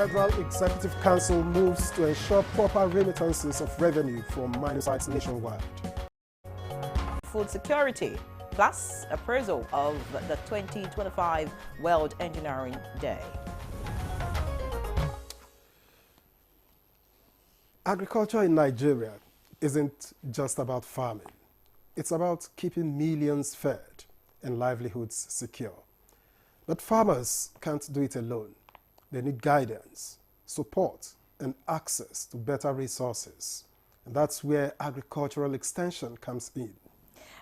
Federal Executive Council moves to ensure proper remittances of revenue from mining sites nationwide. Food security, plus appraisal of the 2025 World Engineering Day. Agriculture in Nigeria isn't just about farming. It's about keeping millions fed and livelihoods secure. But farmers can't do it alone. They need guidance, support, and access to better resources. And that's where agricultural extension comes in.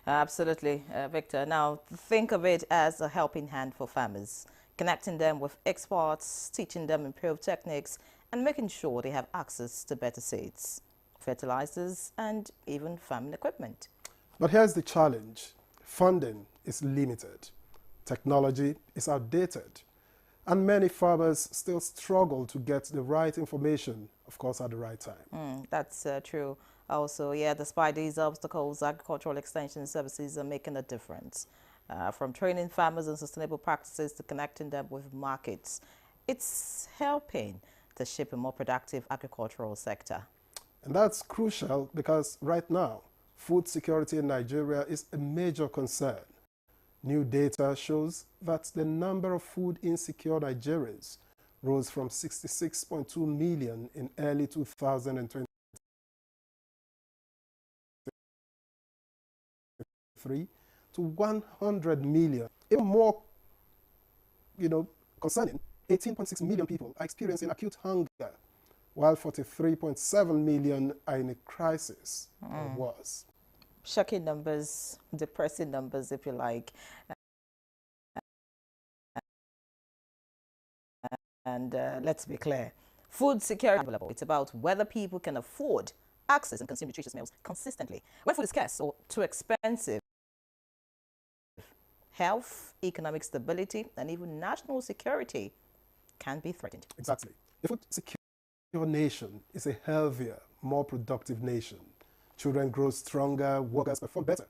Absolutely, Victor. Now, think of it as a helping hand for farmers, connecting them with experts, teaching them improved techniques, and making sure they have access to better seeds, fertilizers, and even farming equipment. But here's the challenge. Funding is limited. Technology is outdated. And many farmers still struggle to get the right information, of course, at the right time. That's true. Also, yeah, despite these obstacles, agricultural extension services are making a difference. From training farmers on sustainable practices to connecting them with markets, it's helping to shape a more productive agricultural sector. And that's crucial because right now, food security in Nigeria is a major concern. New data shows that the number of food insecure Nigerians rose from 66.2 million in early 2023 to 100 million. Even more, concerning, 18.6 million people are experiencing acute hunger, while 43.7 million are in a crisis or worse. Shocking numbers, depressing numbers, if you like. And let's be clear, food security, it's about whether people can afford, access, and consume nutritious meals consistently. When food is scarce or too expensive, health, economic stability, and even national security can be threatened. Exactly. A food secure nation is a healthier, more productive nation. Children grow stronger, workers perform better,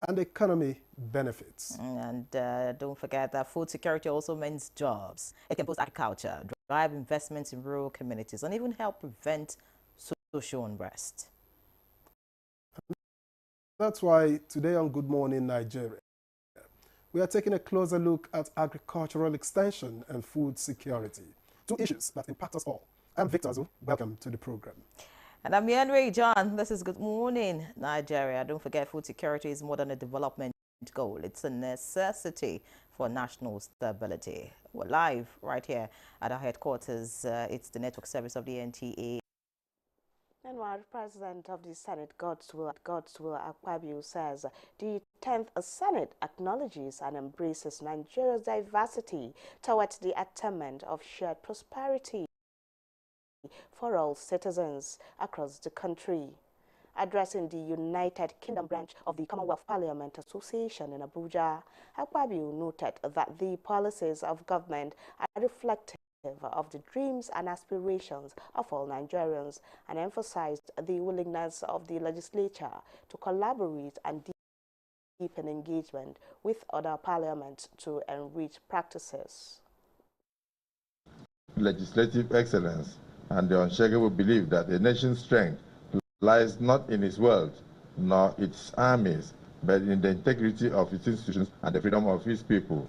and the economy benefits. And don't forget that food security also means jobs. It can boost agriculture, drive investments in rural communities, and even help prevent social unrest. That's why today on Good Morning Nigeria, we are taking a closer look at agricultural extension and food security, two issues that impact us all. I'm Victor Azu. Welcome to the program. And I'm Yanrei John. This is Good Morning Nigeria. Don't forget, food security is more than a development goal. It's a necessity for national stability. We're live right here at our headquarters. It's the network service of the NTA. And while President of the Senate, Godswill Akpabio, says the 10th Senate acknowledges and embraces Nigeria's diversity towards the attainment of shared prosperity for all citizens across the country. Addressing the United Kingdom branch of the Commonwealth Parliament Association in Abuja, Akpabio noted that the policies of government are reflective of the dreams and aspirations of all Nigerians, and emphasized the willingness of the legislature to collaborate and deepen engagement with other parliaments to enrich practices. Legislative excellence and the unshakable belief that the nation's strength lies not in its wealth nor its armies, but in the integrity of its institutions and the freedom of its people.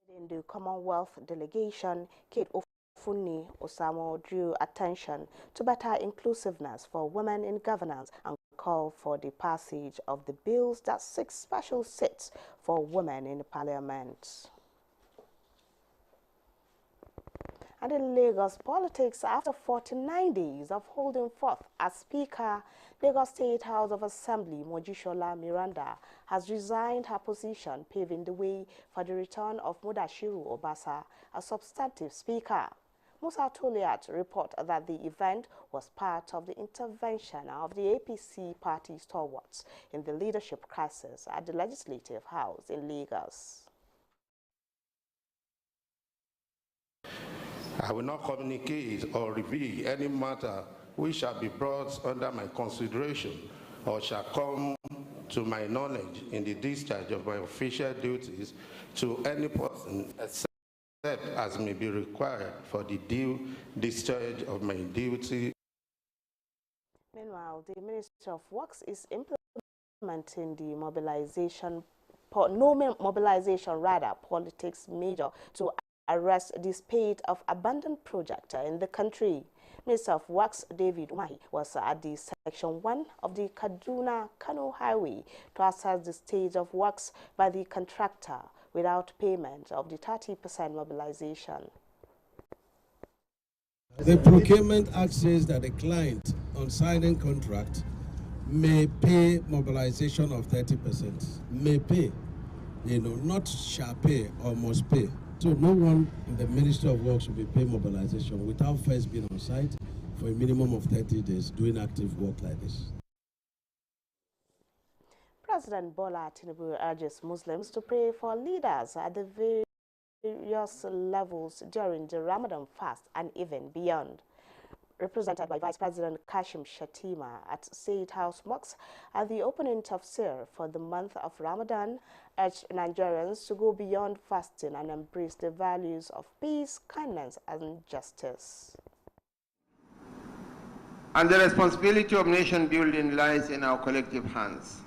In the Commonwealth delegation, Kate Ofuni Osamo drew attention to better inclusiveness for women in governance and called for the passage of the bills that seek special seats for women in the parliament. And in Lagos politics, after 49 days of holding forth as Speaker, Lagos State House of Assembly Mojisola Miranda has resigned her position, paving the way for the return of Mudashiru Obasa as substantive Speaker. Musa Toliat report that the event was part of the intervention of the APC party stalwarts in the leadership crisis at the Legislative House in Lagos. I will not communicate or reveal any matter which shall be brought under my consideration or shall come to my knowledge in the discharge of my official duties to any person except as may be required for the due discharge of my duty. Meanwhile, the Ministry of Works is implementing the mobilization politics measure to arrest the spate of abandoned projects in the country. Minister of Works David Umahi was at the Section 1 of the Kaduna-Kano Highway to assess the stage of works by the contractor without payment of the 30% mobilization. The Procurement Act says that a client on signing contract may pay mobilization of 30%. May pay, not shall pay or must pay. So no one in the Ministry of Works will be paying mobilization without first being on site for a minimum of 30 days doing active work like this. President Bola Tinubu urges Muslims to pray for leaders at the various levels during the Ramadan fast and even beyond. Represented by Vice President Kashim Shettima at Said House Mosque at the opening tafsir for the month of Ramadan, urged Nigerians to go beyond fasting and embrace the values of peace, kindness, and justice. And the responsibility of nation building lies in our collective hands.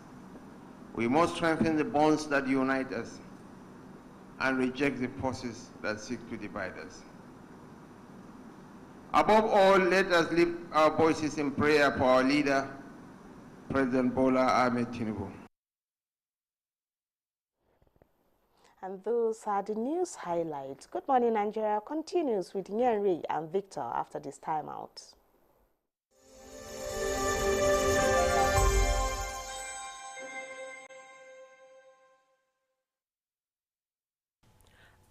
We must strengthen the bonds that unite us and reject the forces that seek to divide us. Above all, let us lift our voices in prayer for our leader, President Bola Ahmed Tinubu. And those are the news highlights. Good Morning Nigeria continues with Nyenri and Victor after this timeout.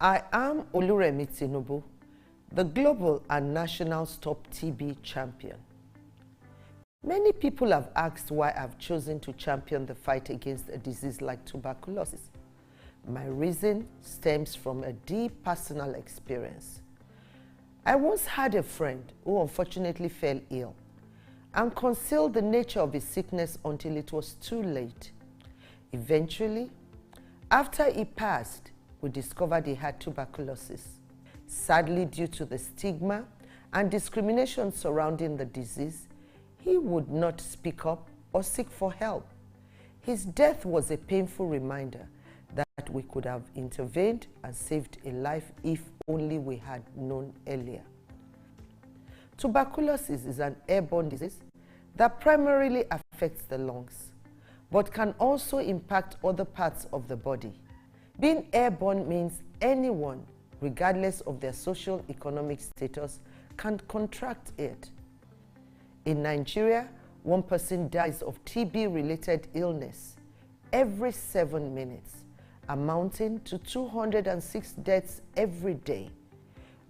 I am Oluremi Tinubu, the global and national Stop TB champion. Many people have asked why I've chosen to champion the fight against a disease like tuberculosis. My reason stems from a deep personal experience. I once had a friend who unfortunately fell ill and concealed the nature of his sickness until it was too late. Eventually, after he passed, we discovered he had tuberculosis. Sadly, due to the stigma and discrimination surrounding the disease, he would not speak up or seek for help. His death was a painful reminder that we could have intervened and saved a life if only we had known earlier. Tuberculosis is an airborne disease that primarily affects the lungs, but can also impact other parts of the body. Being airborne means anyone, regardless of their social economic status, can contract it. In Nigeria, 1 person dies of TB-related illness every 7 minutes, amounting to 206 deaths every day.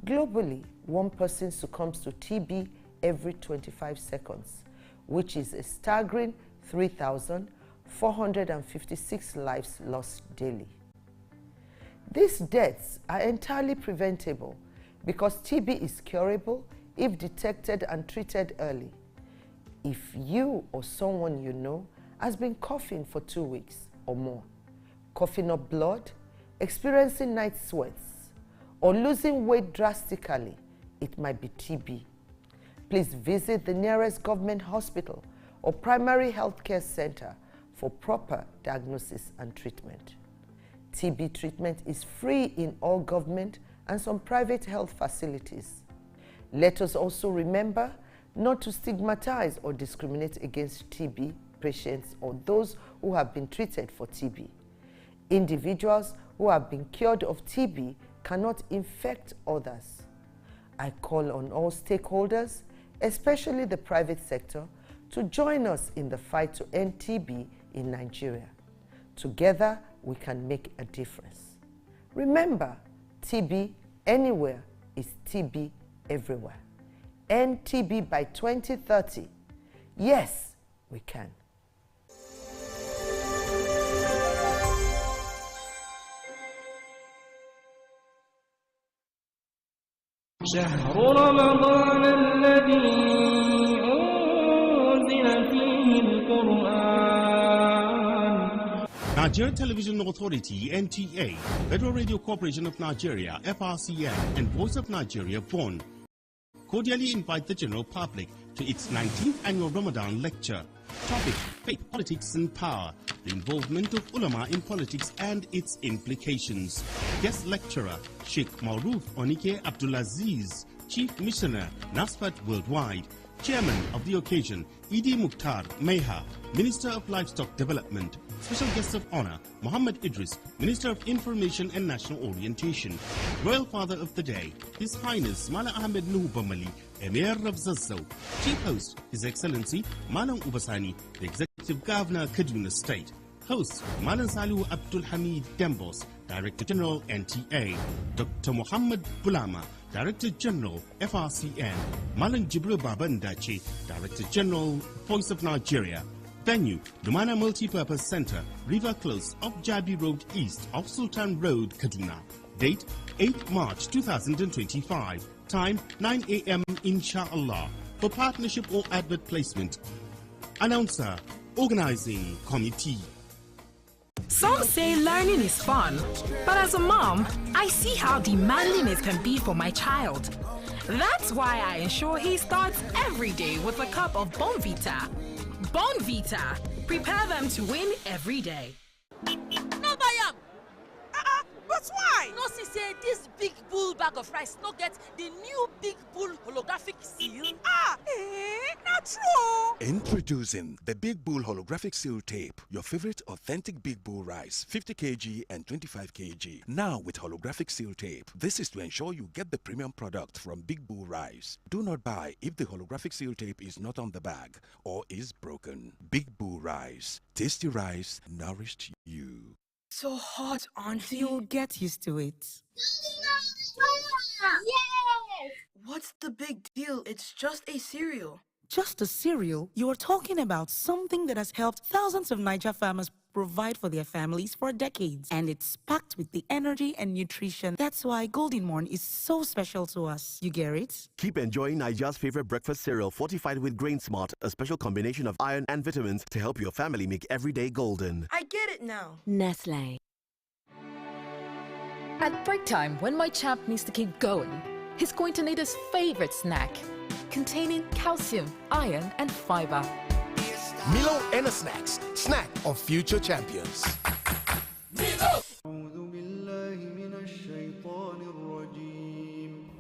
Globally, 1 person succumbs to TB every 25 seconds, which is a staggering 3,456 lives lost daily. These deaths are entirely preventable because TB is curable if detected and treated early. If you or someone you know has been coughing for 2 weeks or more, coughing up blood, experiencing night sweats, or losing weight drastically, it might be TB. Please visit the nearest government hospital or primary health care center for proper diagnosis and treatment. TB treatment is free in all government and some private health facilities. Let us also remember not to stigmatize or discriminate against TB patients or those who have been treated for TB. Individuals who have been cured of TB cannot infect others. I call on all stakeholders, especially the private sector, to join us in the fight to end TB in Nigeria. Together, we can make a difference. Remember, TB anywhere is TB everywhere. End TB by 2030. Yes, we can. شهر رمضان الذي أنزل فيه القرآن Nigeria Television Authority, NTA, Federal Radio Corporation of Nigeria, FRCN, and Voice of Nigeria, VON, cordially invite the general public to its 19th annual Ramadan lecture. Topic: Faith, Politics and Power, the involvement of ulama in politics and its implications. Guest lecturer, Sheikh Maruf Onike Abdulaziz, Chief Missioner, NASFAT Worldwide. Chairman of the occasion, Idi Mukhtar Meha, Minister of Livestock Development. Special guest of honor, Muhammad Idris, Minister of Information and National Orientation. Royal Father of the Day, His Highness Mala Ahmed Nuhu Bamali, Emir of Zazzau. Chief host, His Excellency Malam Ubasani, the Executive Governor, Kaduna State. Host, Malam Salihu Abdul Hamid Dembos, Director General, NTA. Dr. Muhammad Bulama, Director General, FRCN. Malam Jibril Babandachi, Director General, Voice of Nigeria. Venue, Lumana Multipurpose Center, River Close, off Jabi Road East, off Sultan Road, Kaduna. Date, 8 March 2025. Time, 9 a.m. Inshallah. For partnership or advert placement. Announcer, Organizing Committee. Some say learning is fun, but as a mom, I see how demanding it can be for my child. That's why I ensure he starts every day with a cup of Bonvita. Bonvita, prepare them to win every day. No buy am. But why? No see say this big bull bag of rice no get the new big bull holographic seal. Not true. Introducing the Big Bull Holographic Seal Tape, your favorite authentic Big Bull rice, 50 kg and 25 kg. Now with holographic seal tape. This is to ensure you get the premium product from Big Bull Rice. Do not buy if the holographic seal tape is not on the bag or is broken. Big Bull Rice. Tasty rice nourished you. So hot, Auntie. You'll get used to it. Yes! What's the big deal? It's just a cereal. Just a cereal? You're talking about something that has helped thousands of Niger farmers provide for their families for decades. And it's packed with the energy and nutrition. That's why Golden Morn is so special to us. You get it? Keep enjoying Niger's favorite breakfast cereal fortified with Grain Smart, a special combination of iron and vitamins to help your family make every day golden. I get it now. Nestle. At break time, when my champ needs to keep going, he's going to need his favorite snack, containing calcium, iron, and fiber. Milo Energy Snacks, snack of future champions.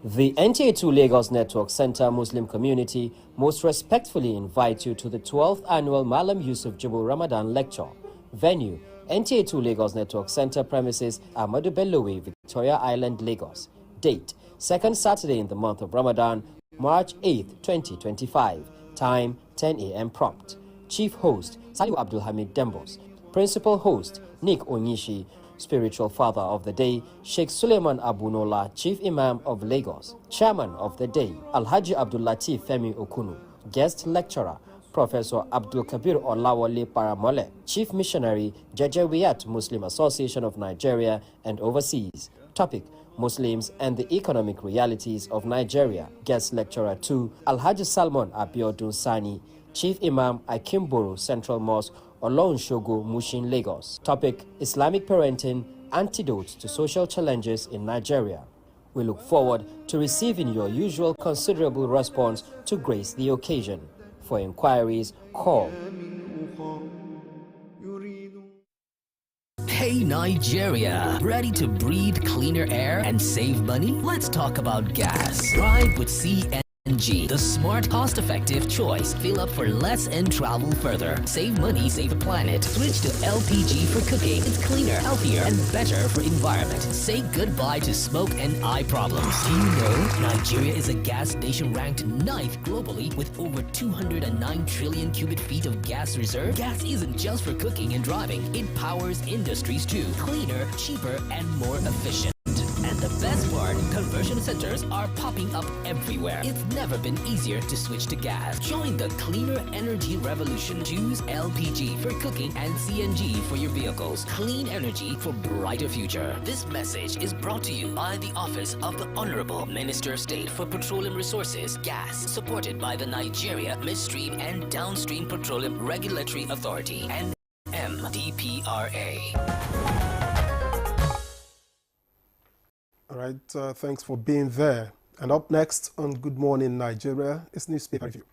The NTA2 Lagos Network Center Muslim community most respectfully invite you to the 12th annual Malam Yusuf Jibo Ramadan Lecture. Venue, NTA2 Lagos Network Center premises, Ahmadu Bello Way, Victoria Island, Lagos. Date, 2nd Saturday in the month of Ramadan, March 8th, 2025. Time, 10 a.m. prompt. Chief host, Salihu Abdul Hamid Dembos. Principal host, Nick Onyishi. Spiritual father of the day, Sheikh Suleiman Abunola, Chief Imam of Lagos. Chairman of the day, Alhaji Abdul Latif Femi Okunu. Guest lecturer, Professor Abdul Kabir Olawale Paramole. Chief missionary, Jejewiyat Muslim Association of Nigeria and Overseas. Topic, Muslims and the economic realities of Nigeria. Guest lecturer 2, Alhaji Salmon Abiodun Sani. Chief Imam Akimboro Central Mosque, Olon Shogo, Mushin, Lagos. Topic, Islamic parenting, antidotes to social challenges in Nigeria. We look forward to receiving your usual considerable response to grace the occasion. For inquiries, call. Hey Nigeria, ready to breathe cleaner air and save money? Let's talk about gas. Drive with CNG, the smart, cost-effective choice. Fill up for less and travel further. Save money, save the planet. Switch to LPG for cooking. It's cleaner, healthier, and better for environment. Say goodbye to smoke and eye problems. Do you know Nigeria is a gas nation ranked 9th globally with over 209 trillion cubic feet of gas reserve? Gas isn't just for cooking and driving. It powers industries too. Cleaner, cheaper, and more efficient. And the best part, conversion centers are popping up everywhere. It's never been easier to switch to gas. Join the cleaner energy revolution. Choose LPG for cooking and CNG for your vehicles. Clean energy for brighter future. This message is brought to you by the Office of the Honorable Minister of State for Petroleum Resources, Gas, supported by the Nigeria Midstream and Downstream Petroleum Regulatory Authority and DPRA. All right, thanks for being there. And up next on Good Morning Nigeria is Newspaper Review.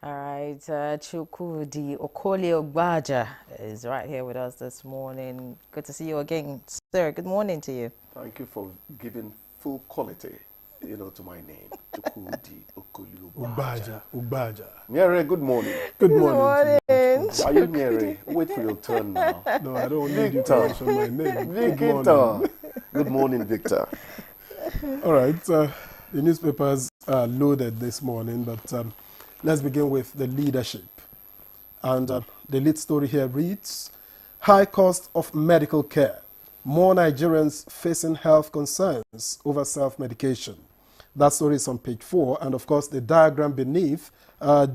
All right, Chukwudi Okoli-Ogbaja is right here with us this morning. Good to see you again, sir. Good morning to you. Thank you for giving full quality, to my name. Chukwudi Okoli-Ogbaja. Ogbaja. Mary, good morning. Good morning. Are you Mary? Wait for your turn now. No, I don't need you to mention my name. Victor. Good morning, Victor. All right, the newspapers are loaded this morning, but let's begin with the leadership. And the lead story here reads, high cost of medical care. More Nigerians facing health concerns over self-medication. That story is on page 4. And of course, the diagram beneath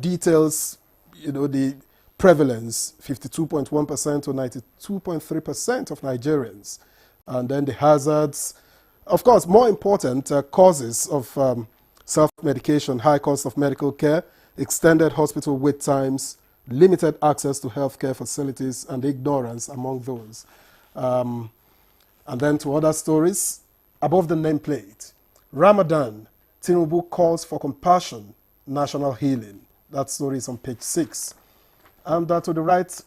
details, the prevalence, 52.1% to 92.3% of Nigerians. And then the hazards. Of course, more important causes of self-medication, high cost of medical care, extended hospital wait times, limited access to healthcare facilities, and ignorance among those. And then to other stories, above the nameplate, Ramadan, Tinubu calls for compassion, national healing. That story is on page 6. And to the right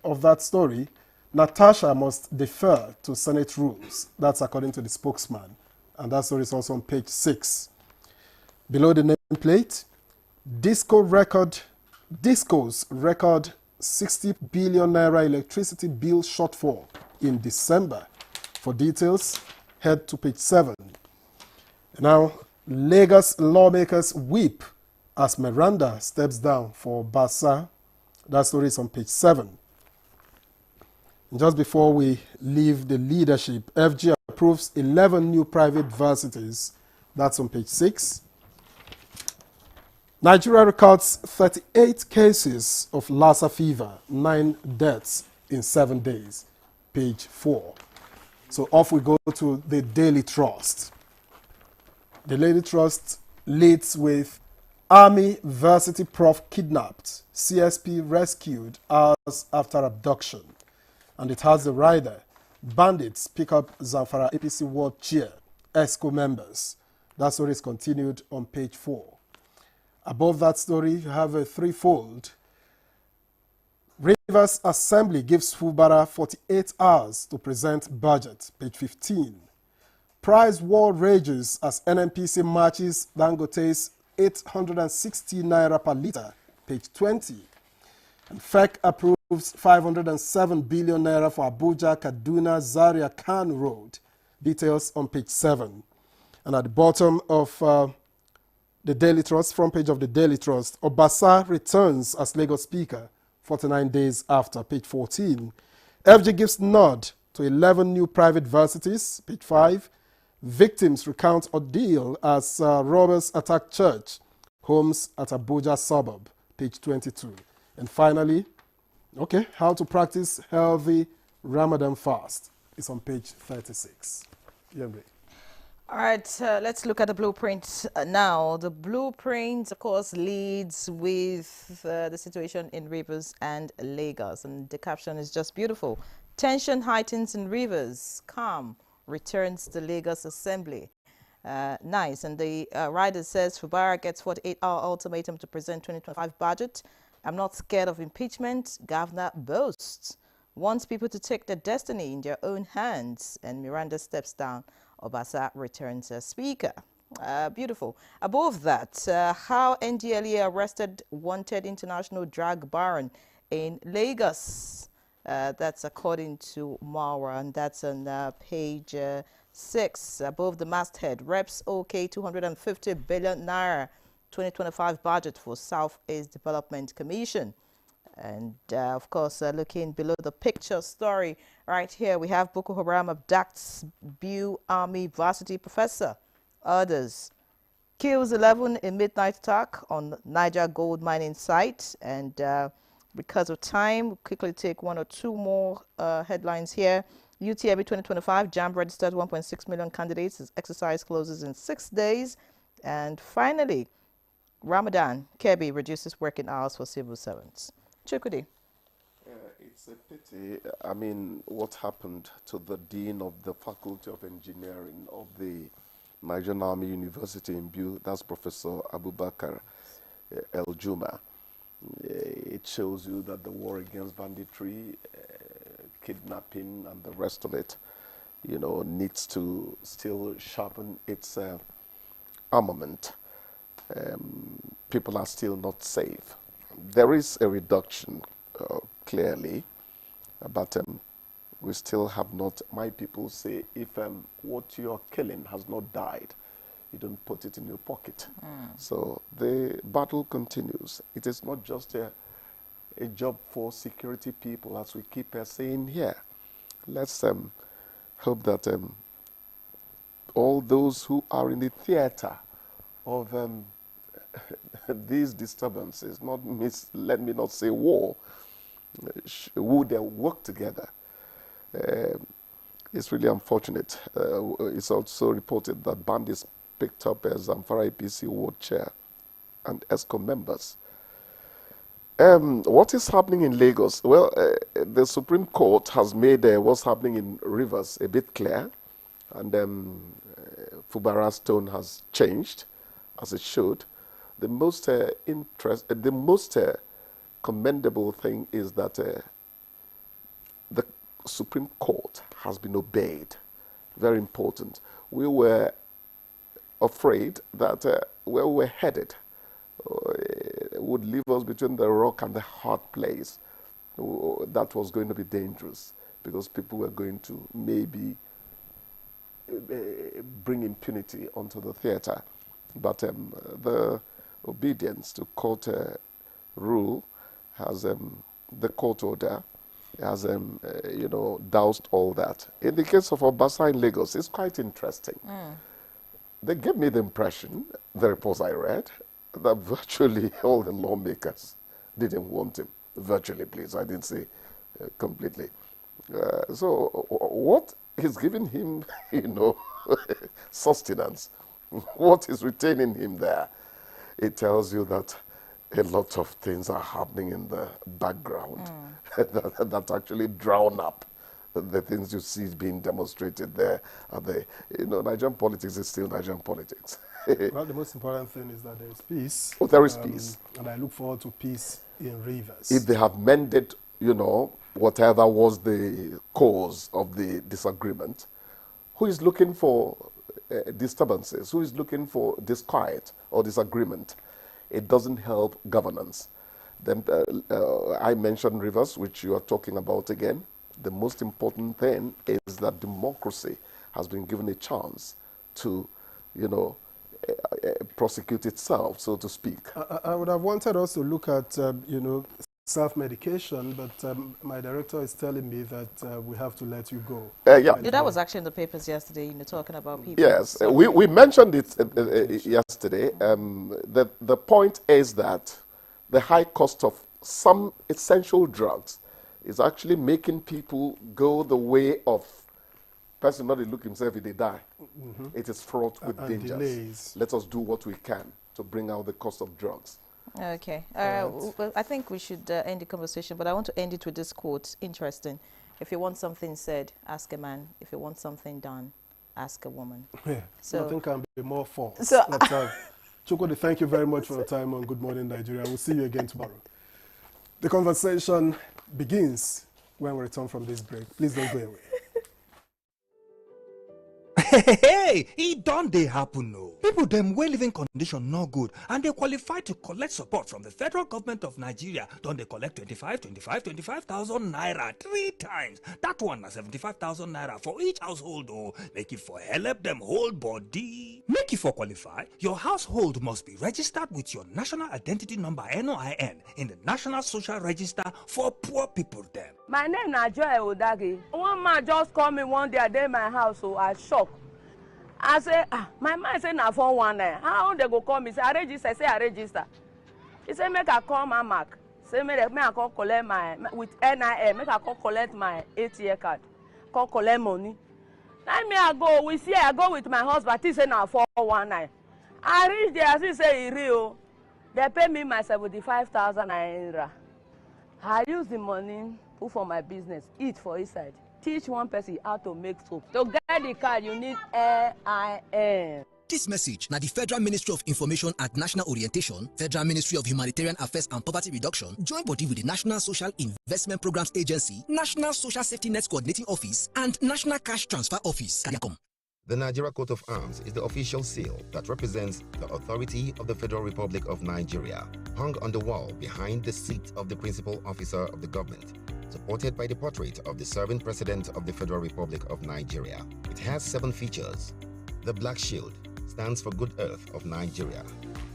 of that story, Natasha must defer to Senate rules. That's according to the spokesman. And that story is also on page 6. Below the nameplate, Discos record 60 billion naira electricity bill shortfall in December. For details, head to page 7. Now, Lagos lawmakers weep as Miranda steps down for Basa. That story is on page 7. And just before we leave the leadership, FG approves 11 new private varsities. That's on page 6. Nigeria records 38 cases of Lassa fever, 9 deaths in 7 days, page 4. So off we go to the Daily Trust. The Daily Trust leads with Army Varsity Prof kidnapped, CSP rescued hours after abduction. And it has the rider, bandits pick up Zamfara APC World Chair, ESCO members. That story is continued on page 4. Above that story, you have a threefold. Rivers Assembly gives Fubara 48 hours to present budget, page 15. Price war rages as NNPC matches Dangote's 860 naira per litre, page 20. And FEC approves 507 billion naira for Abuja, Kaduna, Zaria, Khan Road. Details on page 7. And at the bottom of the Daily Trust, front page of the Daily Trust, Obasa returns as Lagos Speaker 49 days after, page 14. FG gives nod to 11 new private varsities, page 5. Victims recount ordeal as robbers attack church, homes at Abuja suburb, page 22. And finally, how to practice healthy Ramadan fast is on page 36. All right, let's look at the blueprint now. The blueprint, of course, leads with the situation in Rivers and Lagos. And the caption is just beautiful. Tension heightens in Rivers. Calm returns to Lagos Assembly. Nice. And the rider says, Fubara gets 48-hour ultimatum to present 2025 budget. I'm not scared of impeachment. Governor boasts. Wants people to take their destiny in their own hands. And Miranda steps down. Obasa returns as Speaker. Beautiful. Above that, how NDLEA arrested wanted international drug baron in Lagos. That's according to Mara, and that's on page 6. Above the masthead, Reps OK 250 billion naira 2025 budget for Southeast Development Commission. And of course, looking below the picture story right here, we have Boko Haram abducts Bu Army varsity professor. Others kills 11 in midnight attack on Niger gold mining site. And because of time, we'll quickly take one or two more headlines here. UTME 2025, JAMB registered 1.6 million candidates. Its exercise closes in 6 days. And finally, Ramadan, Kebbi reduces working hours for civil servants. Chukwudi. It's a pity. I mean, what happened to the Dean of the Faculty of Engineering of the Nigerian Army University in Biu, that's Professor Abubakar El Juma. It shows you that the war against banditry, kidnapping, and the rest of it, you know, needs to still sharpen its armament. People are still not safe. There is a reduction, clearly, but we still have not. My people say, if what you're killing has not died, you don't put it in your pocket. So the battle continues. It is not just a job for security people, as we keep saying here. Let's hope that all those who are in the theater of these disturbances, let me not say war, would work together. It's really unfortunate. It's also reported that bandits picked up as Zamfara APC ward chair and ESCO members. What is happening in Lagos? Well, the Supreme Court has made what's happening in Rivers a bit clear, and Fubara's tone has changed, as it should. The most commendable thing is that the Supreme Court has been obeyed. Very important. We were afraid that where we were headed would leave us between the rock and the hard place. That was going to be dangerous because people were going to maybe bring impunity onto the theater. But the obedience to court rule has, the court order has, you know, doused all that. In the case of Obasa in Lagos, it's quite interesting. They gave me the impression, the reports I read, that virtually all the lawmakers didn't want him. Virtually, please. I didn't say completely. So what is giving him, you know, sustenance? What is retaining him there? It tells you that a lot of things are happening in the background that actually drown up the things you see being demonstrated there. You know, Nigerian politics is still Nigerian politics. Well, the most important thing is that there is peace. Oh, there is peace. And I look forward to peace in Rivers. If they have mended, you know, whatever was the cause of the disagreement, who is looking for disturbances? Who is looking for disquiet or disagreement? It doesn't help governance. Then I mentioned Rivers, which you are talking about again. The most important thing is that democracy has been given a chance to, you know, prosecute itself, so to speak. I would have wanted us to look at, you know, self-medication, but my director is telling me that we have to let you go. Yeah, that was actually in the papers yesterday, you know, talking about people. Yes, we mentioned it yesterday. The point is that the high cost of some essential drugs is actually making people go the way of person not to look himself if they die. It is fraught with dangers. Delays. Let us do what we can to bring out the cost of drugs. Okay. Well, I think we should end the conversation, but I want to end it with this quote. Interesting. If you want something said, ask a man. If you want something done, ask a woman. Yeah, so nothing can be more false. So Chukwudi, thank you very much for your time on Good Morning Nigeria. We'll see you again tomorrow. The conversation begins when we return from this break. Please don't go away. Hey, it don't they happen no. People them well living condition no good and they qualify to collect support from the federal government of Nigeria. Don't they collect 25,000 naira 3 times? That one na 75,000 naira for each household oh. Make it for help them whole body. Make it for qualify, your household must be registered with your national identity number NOIN in the National Social Register for poor people them. My name is Joy Odagi. One man just called me one day at my house, so I shocked. I say, my man say na 419. How they go call me? Say I register. I say I register. He say make I call my mark. Say make I call collect my with NIN. Make I call collect my ATM card. Call collect money. Now me I go. We see I go with my husband. He say na 419. I reach there. He say he real. They pay me my 75,000 naira. I use the money put for my business. Eat for inside. Teach one person how to make soap. To get the card, you need NIN. This message now the Federal Ministry of Information and National Orientation, Federal Ministry of Humanitarian Affairs and Poverty Reduction, joint body with the National Social Investment Programs Agency, National Social Safety Net Coordinating Office, and National Cash Transfer Office. The Nigeria Coat of Arms is the official seal that represents the authority of the Federal Republic of Nigeria, hung on the wall behind the seat of the principal officer of the government, supported by the portrait of the serving president of the Federal Republic of Nigeria. It has 7 features. The black shield stands for Good Earth of Nigeria.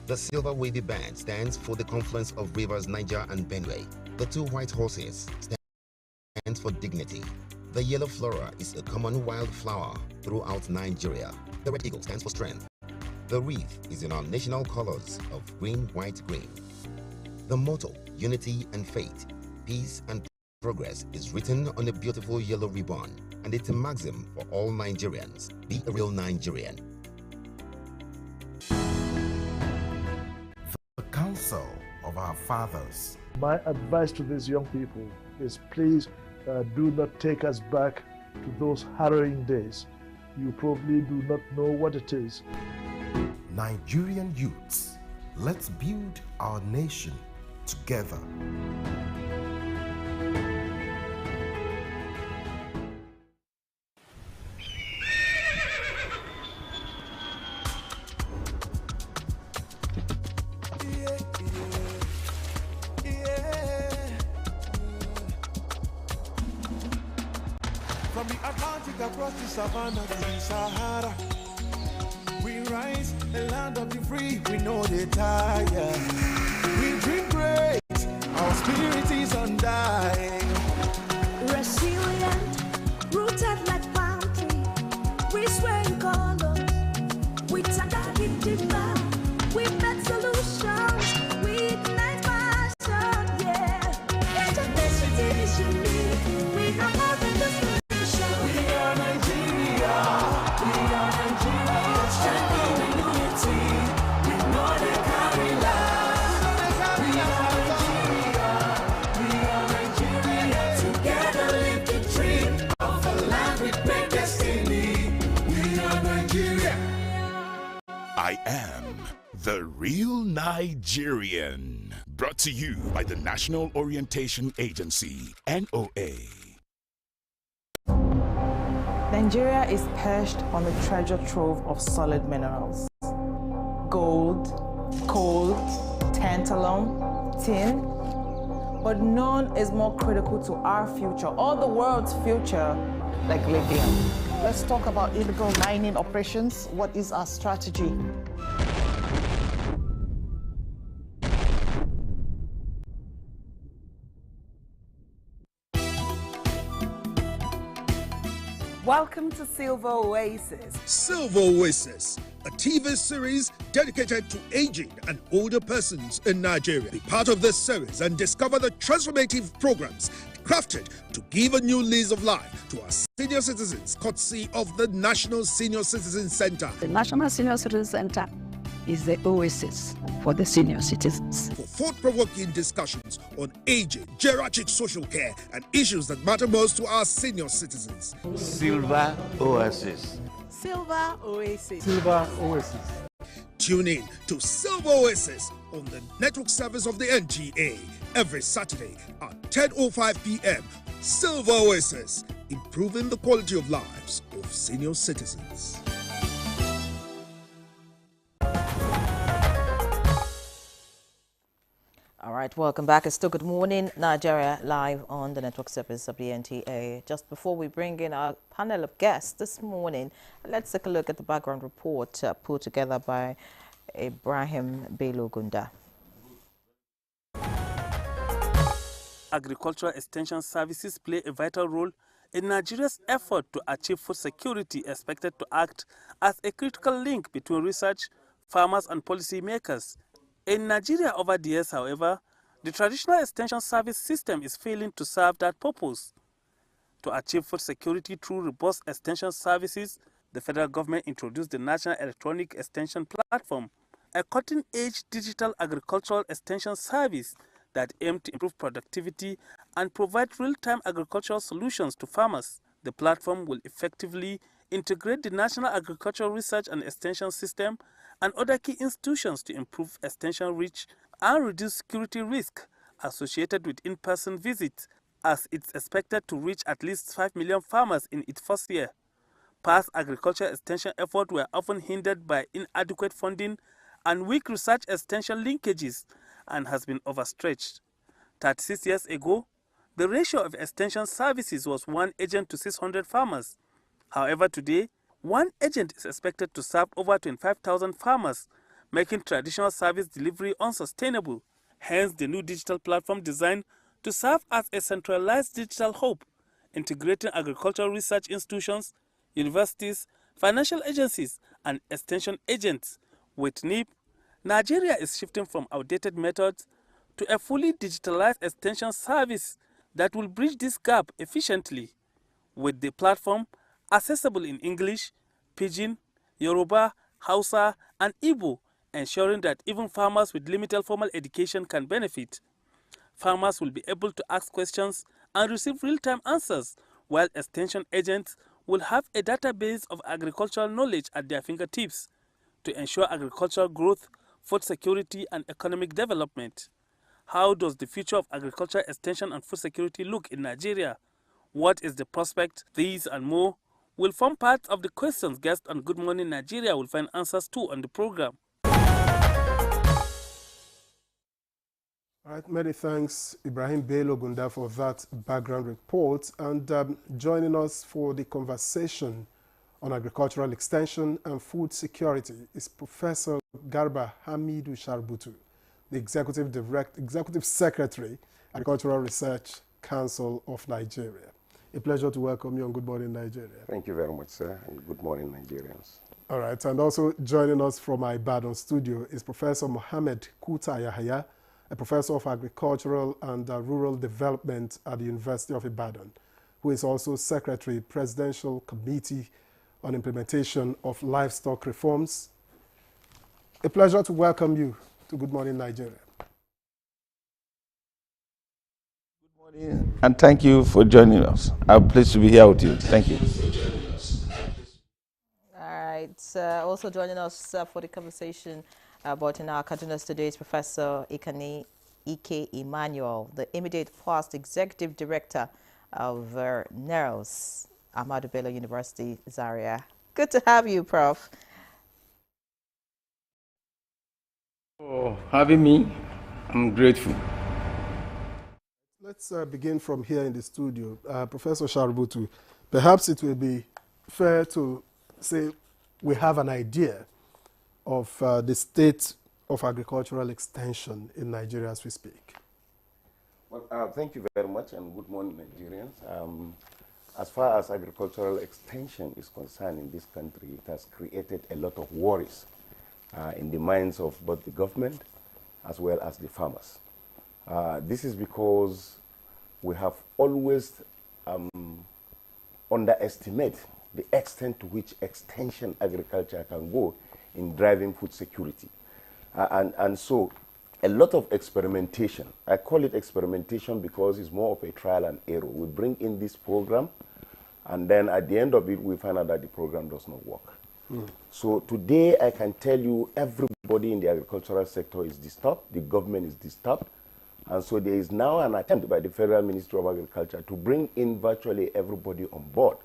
The silver wavy band stands for the confluence of rivers Niger and Benue. The 2 white horses stand for dignity. The yellow flora is a common wildflower throughout Nigeria. The red eagle stands for strength. The wreath is in our national colors of green, white, green. The motto, unity and faith, peace and progress, is written on a beautiful yellow ribbon, and it's a maxim for all Nigerians. Be a real Nigerian. The counsel of our fathers. My advice to these young people is please do not take us back to those harrowing days. You probably do not know what it is. Nigerian youths, let's build our nation together. From the Atlantic across the savannah to the Sahara, we rise, the land of the free, we know they tire. We dream great, our spirit is undying. Resilient, rooted like palm tree, we swear in colors, we take a deep deeper, we make solutions, we ignite passion, yeah. Diversity is unique, we have more than just I am the real Nigerian. Brought to you by the National Orientation Agency, NOA. Nigeria is perched on a treasure trove of solid minerals. Gold, coal, tantalum, tin. But none is more critical to our future, or the world's future, like lithium. Let's talk about illegal mining operations. What is our strategy? Welcome to Silver Oasis. Silver Oasis, a TV series dedicated to aging and older persons in Nigeria. Be part of this series and discover the transformative programs crafted to give a new lease of life to our senior citizens, courtesy of the National Senior Citizen Center. The National Senior Citizen Center is the oasis for the senior citizens. For thought-provoking discussions on aging, geriatric social care, and issues that matter most to our senior citizens. Silver Oasis. Silver Oasis. Silver Oasis. Tune in to Silver Oasis on the network service of the NTA every Saturday at 10:05 p.m. Silver Oasis, improving the quality of lives of senior citizens. All right, welcome back. It's still Good Morning Nigeria, live on the network service of the NTA. Just before we bring in our panel of guests this morning, let's take a look at the background report put together by Ibrahim Bello Gunda. Agricultural extension services play a vital role in Nigeria's effort to achieve food security expected to act as a critical link between research, farmers and policymakers. In Nigeria over the years, however, the traditional extension service system is failing to serve that purpose. To achieve food security through robust extension services, the federal government introduced the National Electronic Extension Platform, a cutting-edge digital agricultural extension service that aimed to improve productivity and provide real-time agricultural solutions to farmers. The platform will effectively integrate the National Agricultural Research and Extension System and other key institutions to improve extension reach and reduce security risk associated with in-person visits, as it's expected to reach at least 5 million farmers in its first year. Past agriculture extension efforts were often hindered by inadequate funding and weak research extension linkages and has been overstretched. 36 years ago, the ratio of extension services was 1 agent to 600 farmers. However, today, 1 agent is expected to serve over 25,000 farmers, making traditional service delivery unsustainable. Hence, the new digital platform designed to serve as a centralized digital hub, integrating agricultural research institutions, universities, financial agencies, and extension agents. With NIP, Nigeria is shifting from outdated methods to a fully digitalized extension service that will bridge this gap efficiently. With the platform accessible in English, Pidgin, Yoruba, Hausa, and Igbo, ensuring that even farmers with limited formal education can benefit. Farmers will be able to ask questions and receive real-time answers, while extension agents will have a database of agricultural knowledge at their fingertips to ensure agricultural growth, food security, and economic development. How does the future of agriculture extension and food security look in Nigeria? What is the prospect? These and more will form part of the questions guests on Good Morning Nigeria will find answers to on the program. All right, many thanks, Ibrahim Bello Gunda, for that background report. And joining us for the conversation on agricultural extension and food security is Professor Garba Hamidu Sharbutu, the Executive Secretary, Agricultural Research Council of Nigeria. A pleasure to welcome you on Good Morning Nigeria. Thank you very much, sir, and good morning, Nigerians. All right, and also joining us from our Ibadan studio is Professor Mohammed Kuta Yahya, a professor of agricultural and rural development at the University of Ibadan, who is also Secretary, Presidential Committee on Implementation of Livestock Reforms. A pleasure to welcome you to Good Morning Nigeria. Good morning, and thank you for joining us. I'm pleased to be here with you. Thank you. All right. Also joining us for the conversation about in our Kaduna studio is Professor Ike Emmanuel, the immediate past Executive Director of NEROS, Ahmadu Bello University, Zaria. Good to have you, Prof. For having me, I'm grateful. Let's begin from here in the studio. Professor Sharbutu, perhaps it will be fair to say we have an idea of the state of agricultural extension in Nigeria as we speak. Well, thank you very much, and good morning, Nigerians. As far as agricultural extension is concerned in this country, it has created a lot of worries in the minds of both the government as well as the farmers. This is because we have always underestimated the extent to which extension agriculture can go in driving food security. And so a lot of experimentation, I call it experimentation because it's more of a trial and error. We bring in this program, and then at the end of it, we find out that the program does not work. So today, I can tell you everybody in the agricultural sector is disturbed, the government is disturbed, and so there is now an attempt by the Federal Ministry of Agriculture to bring in virtually everybody on board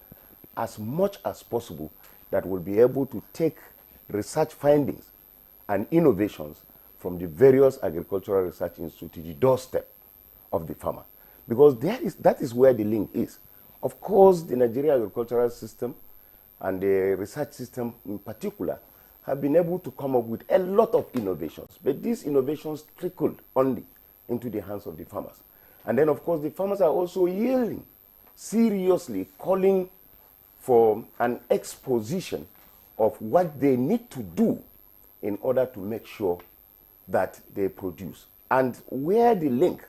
as much as possible that will be able to take research findings and innovations from the various agricultural research institutes to the doorstep of the farmer. Because that is where the link is. Of course, the Nigerian agricultural system and the research system in particular have been able to come up with a lot of innovations, but these innovations trickled only into the hands of the farmers. And then, of course, the farmers are also yielding seriously calling for an exposition of what they need to do in order to make sure that they produce. And where the link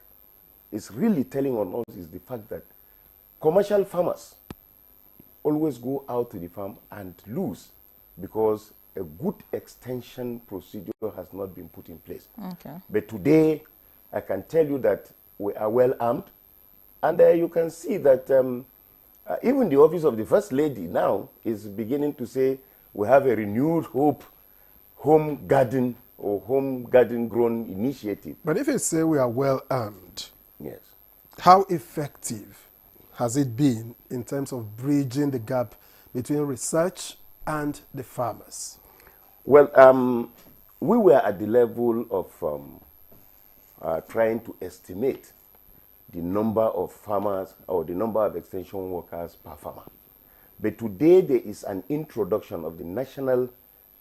is really telling on us is the fact that commercial farmers always go out to the farm and lose because a good extension procedure has not been put in place. Okay. But today, I can tell you that we are well armed, and you can see that even the office of the First Lady now is beginning to say we have a renewed hope, home garden or home garden grown initiative. But if you say we are well armed, yes, how effective has it been in terms of bridging the gap between research and the farmers? Well, we were at the level of trying to estimate the number of farmers or the number of extension workers per farmer. But today there is an introduction of the National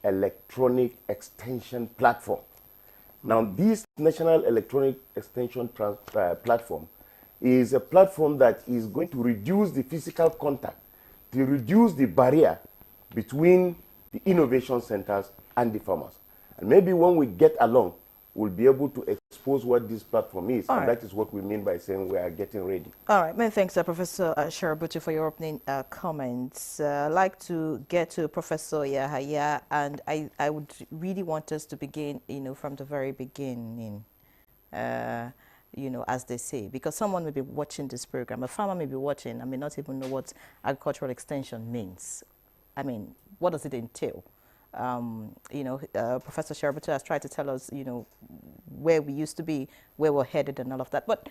Electronic Extension Platform. Now, this National Electronic Extension Platform is a platform that is going to reduce the physical contact, to reduce the barrier between the innovation centers and the farmers. And maybe when we get along, we'll be able to expose what this platform is. All and right. that is what we mean by saying we are getting ready. All right, many thanks, Professor Sharabutu, for your opening comments. I'd like to get to Professor Yahaya, and I would really want us to begin, from the very beginning, as they say, because someone may be watching this program, a farmer may be watching and may not even know what agricultural extension means. I mean, what does it entail? Professor Sharabutu has tried to tell us, where we used to be, where we're headed and all of that. But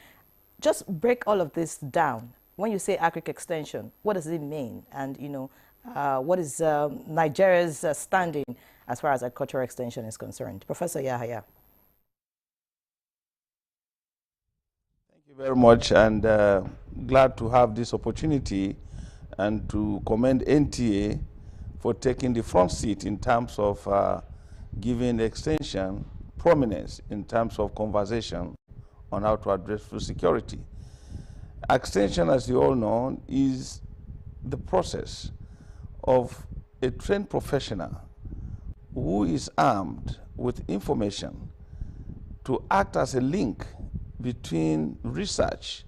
just break all of this down. When you say agric extension, what does it mean? And, what is Nigeria's standing as far as agricultural extension is concerned? Professor Yahaya. Thank you very much, and glad to have this opportunity and to commend NTA for taking the front seat in terms of giving extension prominence in terms of conversation on how to address food security. Extension, as you all know, is the process of a trained professional who is armed with information to act as a link between research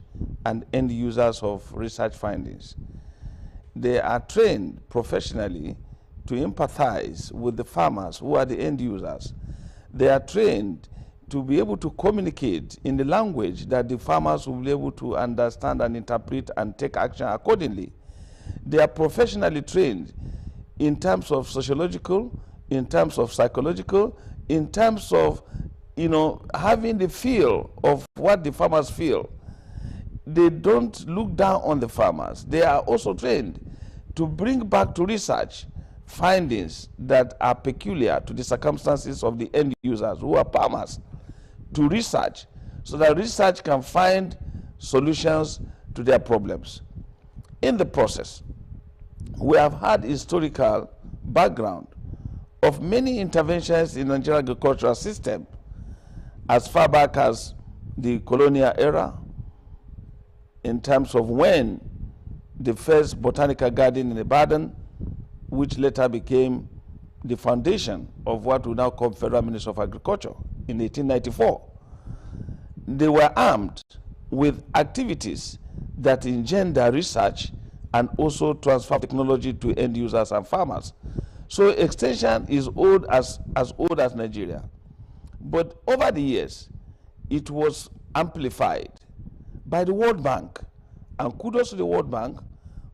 and end users of research findings. They are trained professionally to empathize with the farmers who are the end users. They are trained to be able to communicate in the language that the farmers will be able to understand and interpret and take action accordingly. They are professionally trained in terms of sociological, in terms of psychological, in terms of, having the feel of what the farmers feel. They don't look down on the farmers. They are also trained to bring back to research findings that are peculiar to the circumstances of the end users who are farmers, to research so that research can find solutions to their problems. In the process, we have had historical background of many interventions in the Nigerian agricultural system as far back as the colonial era, in terms of when the first botanical garden in Ibadan, which later became the foundation of what we now call Federal Ministry of Agriculture in 1894. They were armed with activities that engender research and also transfer technology to end users and farmers. So extension is as old as Nigeria. But over the years, it was amplified by the World Bank. And kudos to the World Bank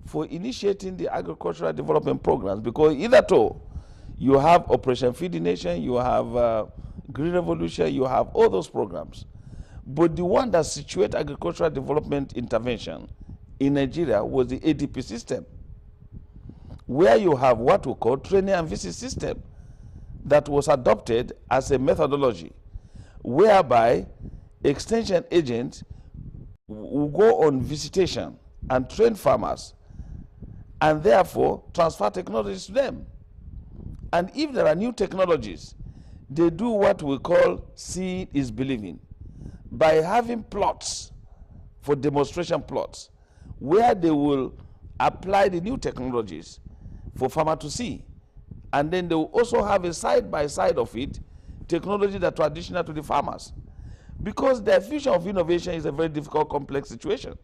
for initiating the agricultural development programs, because hitherto you have Operation Feed the Nation, you have Green Revolution, you have all those programs. But the one that situated agricultural development intervention in Nigeria was the ADP system, where you have what we call training and visit system that was adopted as a methodology, whereby extension agents will go on visitation and train farmers and therefore transfer technologies to them. And if there are new technologies, they do what we call seeing is believing. By having plots for demonstration plots, where they will apply the new technologies for farmer to see. And then they will also have a side-by-side of it, technology that are traditional to the farmers. Because the future of innovation is a very difficult, complex situation.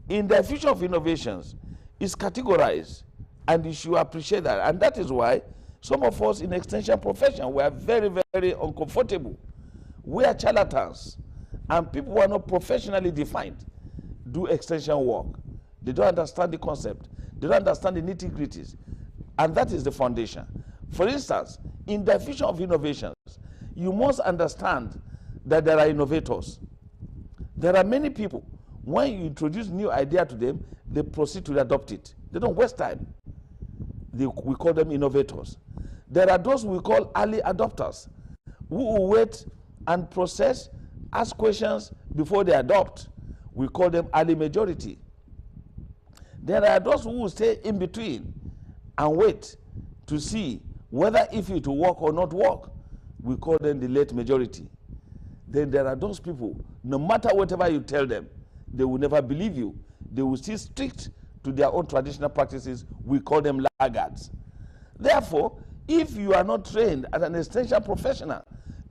In the future of innovations, it's categorized, and you should appreciate that. And that is why some of us in extension profession, we are very, very uncomfortable. We are charlatans, and people who are not professionally defined do extension work. They don't understand the concept. They don't understand the nitty-gritties. And that is the foundation. For instance, in the future of innovations, you must understand that there are innovators. There are many people, when you introduce new idea to them, they proceed to adopt it. They don't waste time. We call them innovators. There are those we call early adopters, who will wait and process, ask questions before they adopt. We call them early majority. There are those who will stay in between and wait to see whether if it will work or not work. We call them the late majority. Then there are those people, no matter whatever you tell them, they will never believe you. They will still stick to their own traditional practices. We call them laggards. Therefore, if you are not trained as an extension professional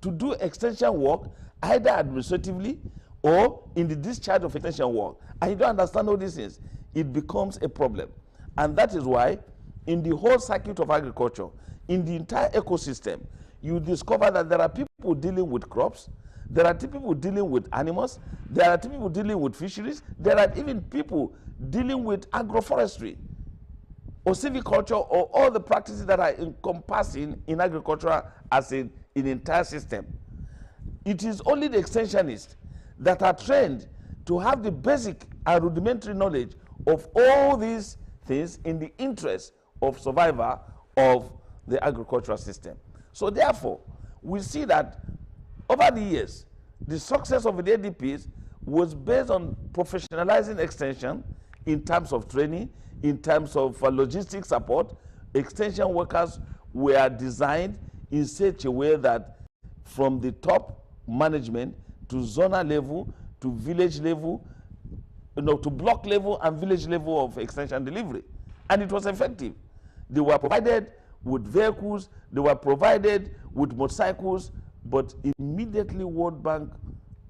to do extension work, either administratively or in the discharge of extension work, and you don't understand all these things, it becomes a problem. And that is why in the whole circuit of agriculture, in the entire ecosystem, you discover that there are people dealing with crops, there are people dealing with animals, there are people dealing with fisheries, there are even people dealing with agroforestry or silviculture, or all the practices that are encompassing in agriculture as an entire system. It is only the extensionists that are trained to have the basic and rudimentary knowledge of all these things in the interest of survival of the agricultural system. So therefore, we see that over the years, the success of the ADPs was based on professionalizing extension in terms of training, in terms of logistics support. Extension workers were designed in such a way that from the top management to zonal level, to village level, to block level and village level of extension delivery. And it was effective. They were provided with vehicles, they were provided with motorcycles, but immediately World Bank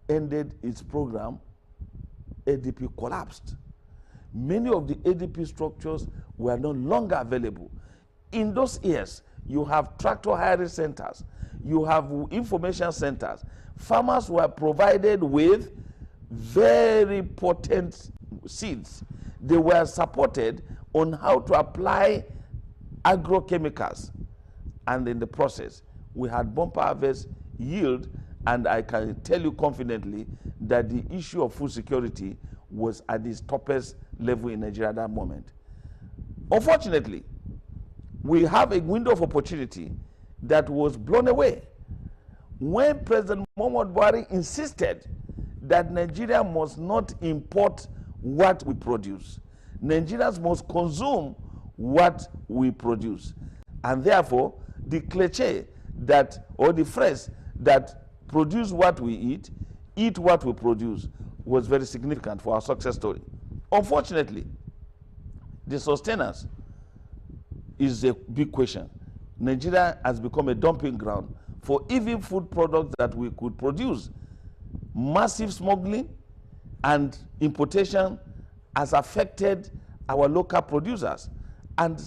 ended its program, ADP collapsed. Many of the ADP structures were no longer available. In those years, you have tractor hiring centers, you have information centers. Farmers were provided with very potent seeds. They were supported on how to apply agrochemicals. And in the process, we had bumper harvest yield, and I can tell you confidently that the issue of food security was at its toppest level in Nigeria at that moment. Unfortunately, we have a window of opportunity that was blown away when President Muhammadu Buhari insisted that Nigeria must not import what we produce. Nigerians must consume what we produce. And therefore, the cliché that, or the phrase that produce what we eat what we produce, was very significant for our success story. Unfortunately, the sustenance is a big question. Nigeria has become a dumping ground for even food products that we could produce. Massive smuggling and importation has affected our local producers, and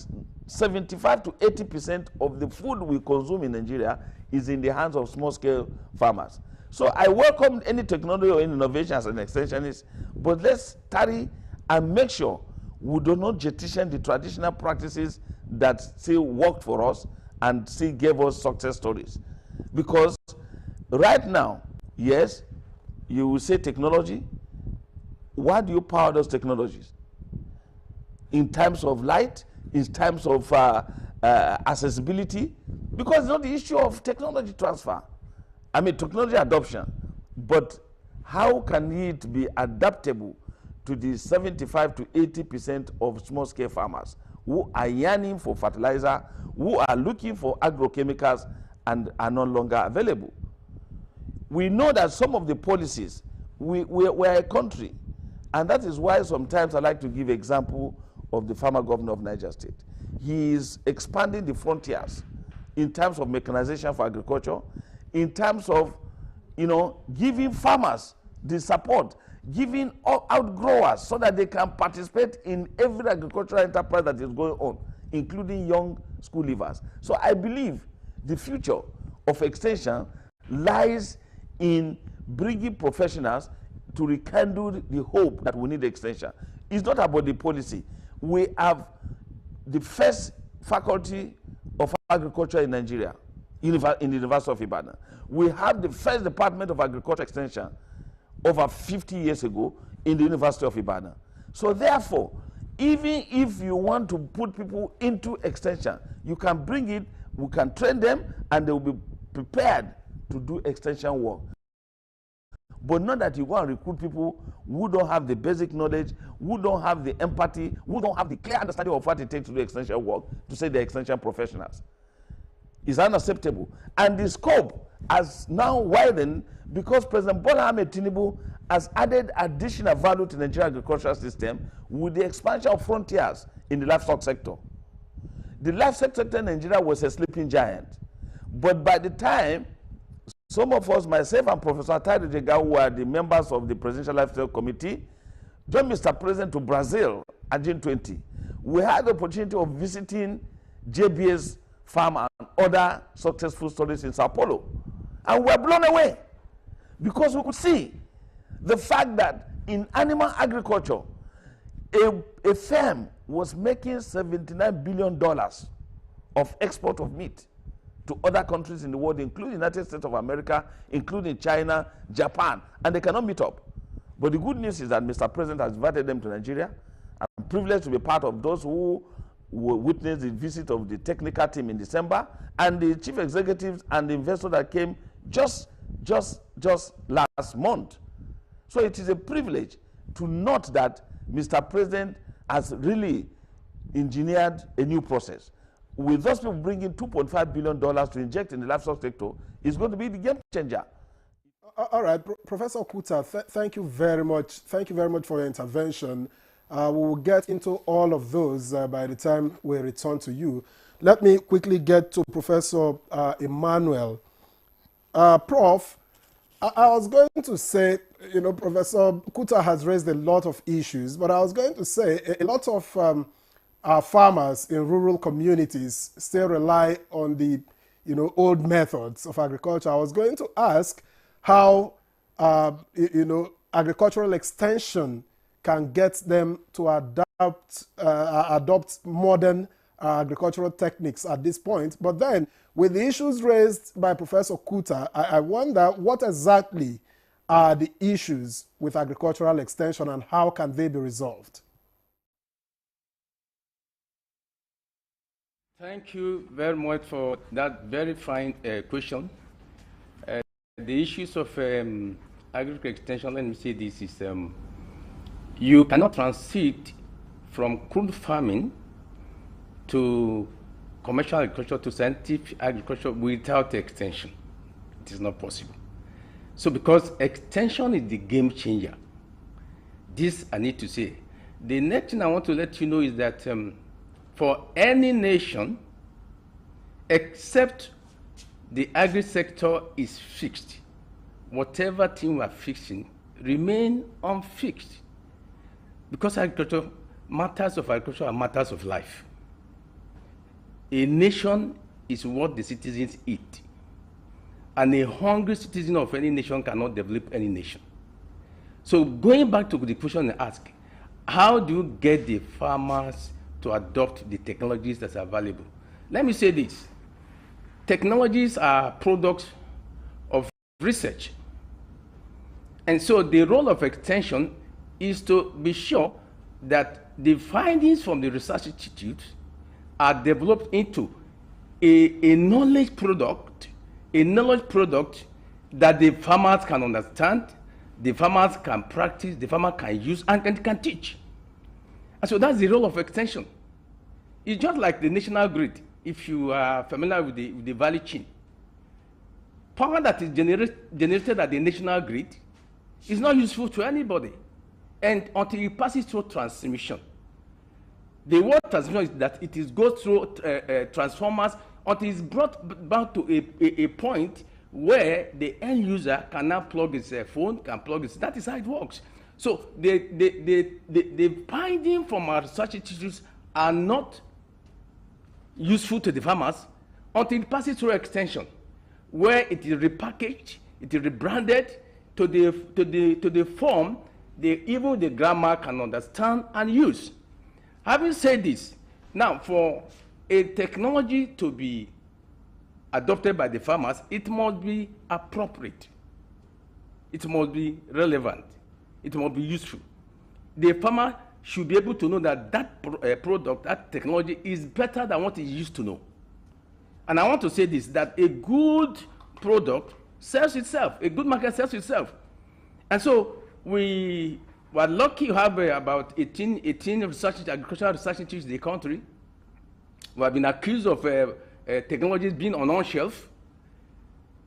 75 to 80% of the food we consume in Nigeria is in the hands of small-scale farmers. So I welcome any technology or any innovation as an extensionist, but let's tarry and make sure we do not jettison the traditional practices that still worked for us and still gave us success stories. Because right now, yes, you will say technology. Why do you power those technologies? In terms of light, in terms of accessibility, because it's not the issue of technology transfer. I mean, technology adoption, but how can it be adaptable to the 75 to 80% of small-scale farmers who are yearning for fertilizer, who are looking for agrochemicals and are no longer available? We know that some of the policies, we're a country, And that is why sometimes I like to give example of the former governor of Niger State. He is expanding the frontiers in terms of mechanization for agriculture, in terms of, giving farmers the support, giving outgrowers so that they can participate in every agricultural enterprise that is going on, including young school leavers. So I believe the future of extension lies in bringing professionals to rekindle the hope that we need extension. It's not about the policy. We have the first faculty of agriculture in Nigeria, in the University of Ibadan. We have the first department of agriculture extension over 50 years ago in the University of Ibadan. So therefore, even if you want to put people into extension, you can bring it, we can train them, and they will be prepared to do extension work. But not that you go and recruit people who don't have the basic knowledge, who don't have the empathy, who don't have the clear understanding of what it takes to do extension work, to say they're extension professionals. It's unacceptable. And the scope has now widened because President Bola Ahmed Tinubu has added additional value to the Nigerian agricultural system with the expansion of frontiers in the livestock sector. The livestock sector in Nigeria was a sleeping giant. But by the time some of us, myself and Professor Atari Jega, who are the members of the Presidential Livestock Committee, joined Mr. President to Brazil at June 20, we had the opportunity of visiting JBS farm and other successful stories in Sao Paulo. And we were blown away because we could see the fact that in animal agriculture, a firm was making $79 billion of export of meat to other countries in the world, including the United States of America, including China, Japan, and they cannot meet up. But the good news is that Mr. President has invited them to Nigeria. I'm privileged to be part of those who witnessed the visit of the technical team in December, and the chief executives and the investor that came just last month. So it is a privilege to note that Mr. President has really engineered a new process. With those people bringing $2.5 billion to inject in the livestock sector, is going to be the game changer. All right, Professor Kuta, thank you very much. Thank you very much for your intervention. We will get into all of those by the time we return to you. Let me quickly get to Professor Emmanuel. Prof, I was going to say, Professor Kuta has raised a lot of issues, but I was going to say a lot of our farmers in rural communities still rely on the, old methods of agriculture. I was going to ask how, agricultural extension can get them to adopt modern agricultural techniques at this point. But then, with the issues raised by Professor Kuta, I wonder what exactly are the issues with agricultural extension and how can they be resolved? Thank you very much for that very fine question. The issues of agricultural extension, let me say this, is you cannot transit from crude farming to commercial agriculture to scientific agriculture without extension. It is not possible. So because extension is the game changer, this I need to say. The next thing I want to let you know is that for any nation, except the agri sector is fixed, whatever thing we are fixing remain unfixed. Because agriculture, matters of agriculture are matters of life. A nation is what the citizens eat. And a hungry citizen of any nation cannot develop any nation. So going back to the question I asked, how do you get the farmers to adopt the technologies that are available? Let me say this. Technologies are products of research. And so the role of extension is to be sure that the findings from the research institute are developed into a knowledge product that the farmers can understand, the farmers can practice, the farmer can use, and can teach. And so that's the role of extension. It's just like the national grid. If you are familiar with the value chain, power that is generated at the national grid is not useful to anybody. and until it passes through transmission. The word transmission is that it is goes through transformers until it's brought back to a point where the end user can now plug his phone, can plug his. That is how it works. So the findings from our research institutes are not useful to the farmers until it passes through extension, where it is repackaged, it is rebranded to the form even the grammar can understand and use. Having said this, now for a technology to be adopted by the farmers, it must be appropriate. It must be relevant. It must be useful. The farmer should be able to know that product, that technology is better than what he used to know. And I want to say this, that a good product sells itself. A good market sells itself. And so we were lucky to have about 18 agricultural research institutes in the country. We have been accused of technologies being on shelf.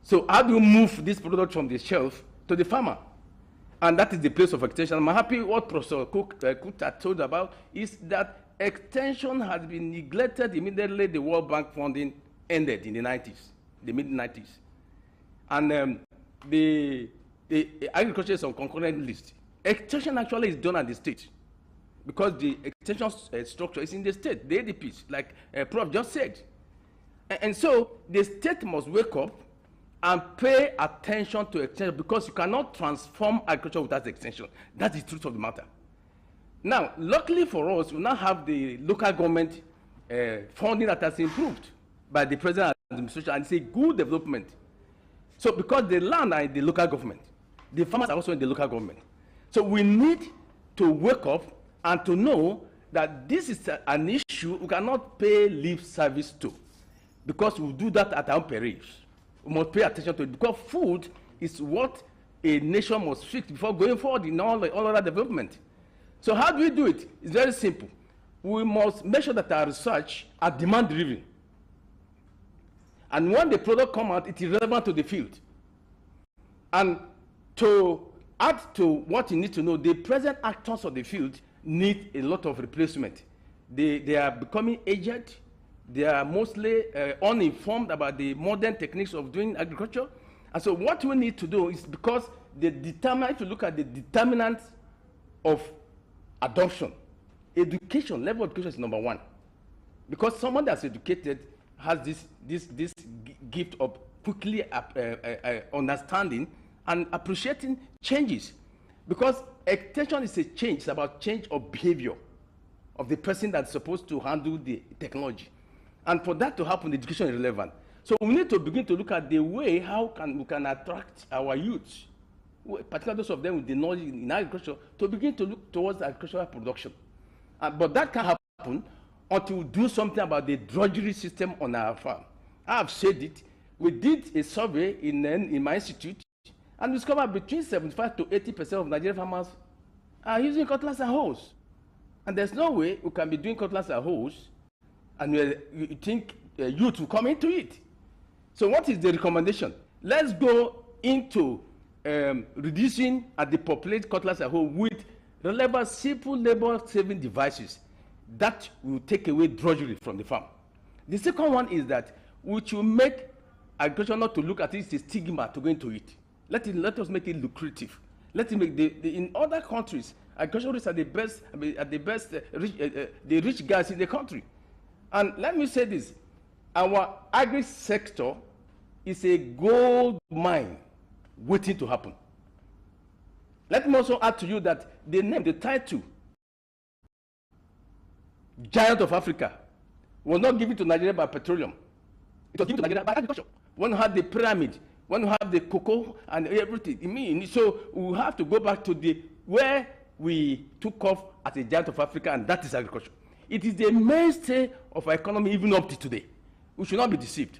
So how do you move this product from the shelf to the farmer? And that is the place of extension. I'm happy what Professor Cook told about is that extension has been neglected immediately the World Bank funding ended in the 90s, the mid-90s. And the agriculture is on concurrent list. Extension actually is done at the state because the extension structure is in the state, the ADPs, like Prof just said. And so the state must wake up and pay attention to extension because you cannot transform agriculture without extension. That's the truth of the matter. Now, luckily for us, we now have the local government funding that has improved by the present administration, and it's a good development. So because the land are in the local government, the farmers are also in the local government. So we need to wake up and to know that this is an issue we cannot pay lip service to, because we do that at our own peril. We must pay attention to it because food is what a nation must fix before going forward in all other development. So how do we do it? It's very simple. We must make sure that our research are demand-driven. And when the product comes out, it is relevant to the field. And to add to what you need to know, the present actors of the field need a lot of replacement. They are becoming aged. They are mostly uninformed about the modern techniques of doing agriculture. And so what we need to do is, because if you look at the determinants of adoption, education, level of education is number one. Because someone that's educated has this gift of quickly understanding and appreciating changes. Because extension is a change, it's about change of behavior of the person that's supposed to handle the technology. And for that to happen, education is relevant. So we need to begin to look at the way we can attract our youth, particularly those of them with the knowledge in agriculture, to begin to look towards agricultural production. But that can happen until we do something about the drudgery system on our farm. I have said it. We did a survey in my institute and discovered between 75 to 80% of Nigerian farmers are using cutlass and hoes. And there's no way we can be doing cutlass and hoes and you think youth will come into it. So what is the recommendation? Let's go into reducing at the populated cutlass and hoe with relevant simple labor-saving devices that will take away drudgery from the farm. The second one is that we should make agriculture not to look at it as a stigma to go into it. Let us make it lucrative. Let it make in other countries, agriculturists are the rich guys in the country. And let me say this, our agri sector is a gold mine waiting to happen. Let me also add to you that the title, Giant of Africa, was not given to Nigeria by petroleum. It was given to Nigeria by agriculture. When you have the pyramid, when you have the cocoa and everything, so we have to go back to where we took off as a giant of Africa, and that is agriculture. It is the mainstay of our economy even up to today. We should not be deceived.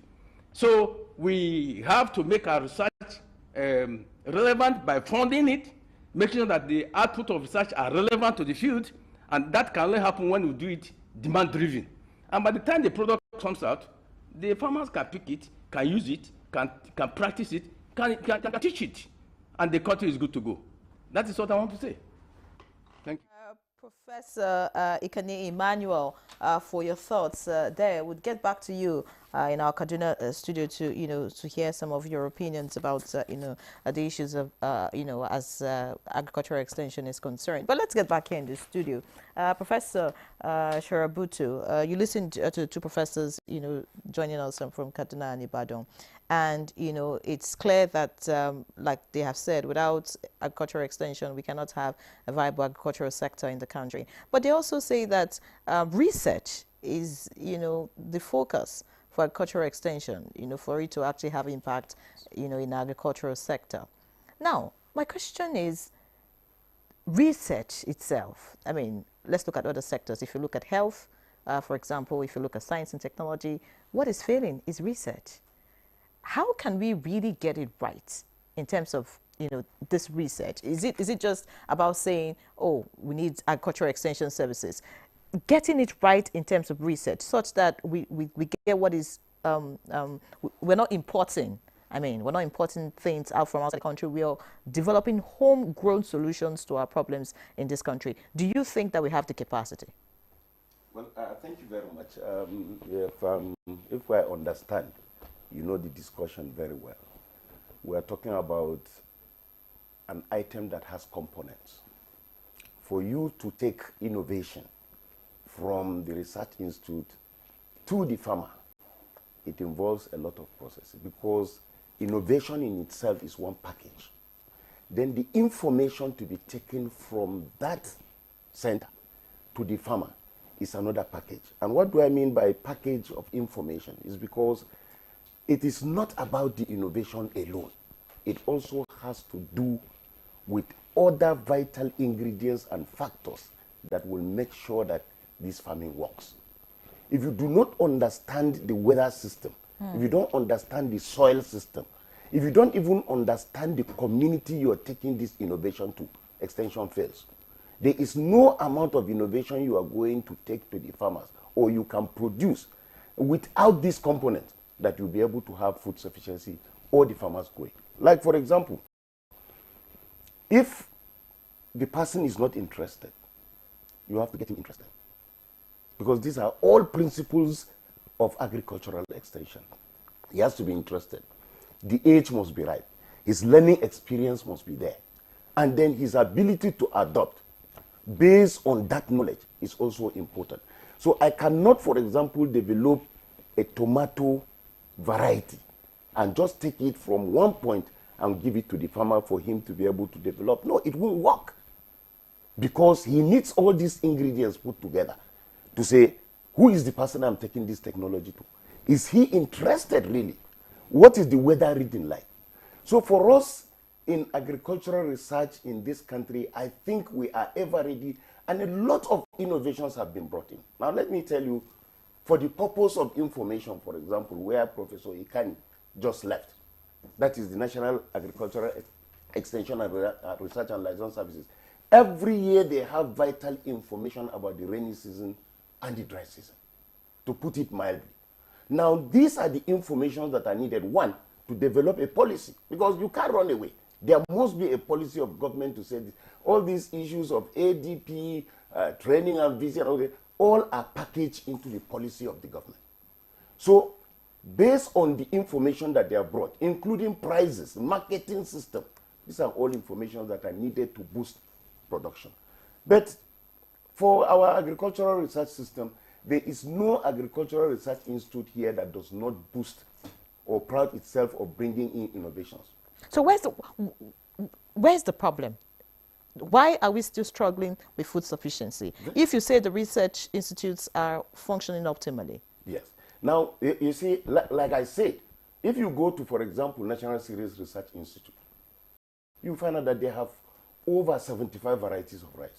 So we have to make our research relevant by funding it, making sure that the output of research are relevant to the field, and that can only happen when we do it demand-driven. And by the time the product comes out, the farmers can pick it, can use it, can practice it, can teach it, and the country is good to go. That is what I want to say. Thank you. Professor Ikani Emmanuel, for your thoughts there. We'll get back to you in our Kaduna studio to hear some of your opinions about the issues of as agricultural extension is concerned. But let's get back here in the studio. Professor Sharabutu, you listened to two professors joining us from Kaduna and Ibadan. And, it's clear that, like they have said, without agricultural extension, we cannot have a viable agricultural sector in the country. But they also say that research is, the focus for agricultural extension, for it to actually have impact, in the agricultural sector. Now, my question is, research itself, I mean, let's look at other sectors. If you look at health, for example, if you look at science and technology, what is failing is research. How can we really get it right in terms of this research? Is it just about saying, oh, we need agricultural extension services? Getting it right in terms of research, such that we get what is we're not importing. I mean, we're not importing things out from outside the country. We are developing homegrown solutions to our problems in this country. Do you think that we have the capacity? Well, thank you very much. If I understand, the discussion very well. We are talking about an item that has components. For you to take innovation from the research institute to the farmer, it involves a lot of processes, because innovation in itself is one package. Then the information to be taken from that center to the farmer is another package. And what do I mean by package of information? Is because it is not about the innovation alone. It also has to do with other vital ingredients and factors that will make sure that this farming works. If you do not understand the weather system, if you don't understand the soil system, if you don't even understand the community you are taking this innovation to, extension fails. There is no amount of innovation you are going to take to the farmers or you can produce without this component that you'll be able to have food sufficiency or the farmers going. Like, for example, if the person is not interested, you have to get him interested. Because these are all principles of agricultural extension. He has to be interested. The age must be right. His learning experience must be there. And then his ability to adopt based on that knowledge is also important. So I cannot, for example, develop a tomato variety and just take it from one point and give it to the farmer for him to be able to develop. No, it won't work, because he needs all these ingredients put together to say, who is the person I'm taking this technology to? Is he interested really? What is the weather reading like? So for us in agricultural research in this country, I think we are ever ready, and a lot of innovations have been brought in. Now let me tell you, for the purpose of information, for example, where Professor Ikani just left, that is the National Agricultural Extension and Research and Liaison Services. Every year they have vital information about the rainy season and the dry season, to put it mildly. Now, these are the information that are needed. One, to develop a policy, because you can't run away. There must be a policy of government to say this. All these issues of ADP, training and visit, all are packaged into the policy of the government. So, based on the information that they have brought, including prices, marketing system, these are all information that are needed to boost production. But for our agricultural research system, there is no agricultural research institute here that does not boost or proud itself of bringing in innovations. So where's the problem? Why are we still struggling with food sufficiency? If you say the research institutes are functioning optimally. Yes. Now, you see, like I said, if you go to, for example, National Cereals Research Institute, you find out that they have over 75 varieties of rice.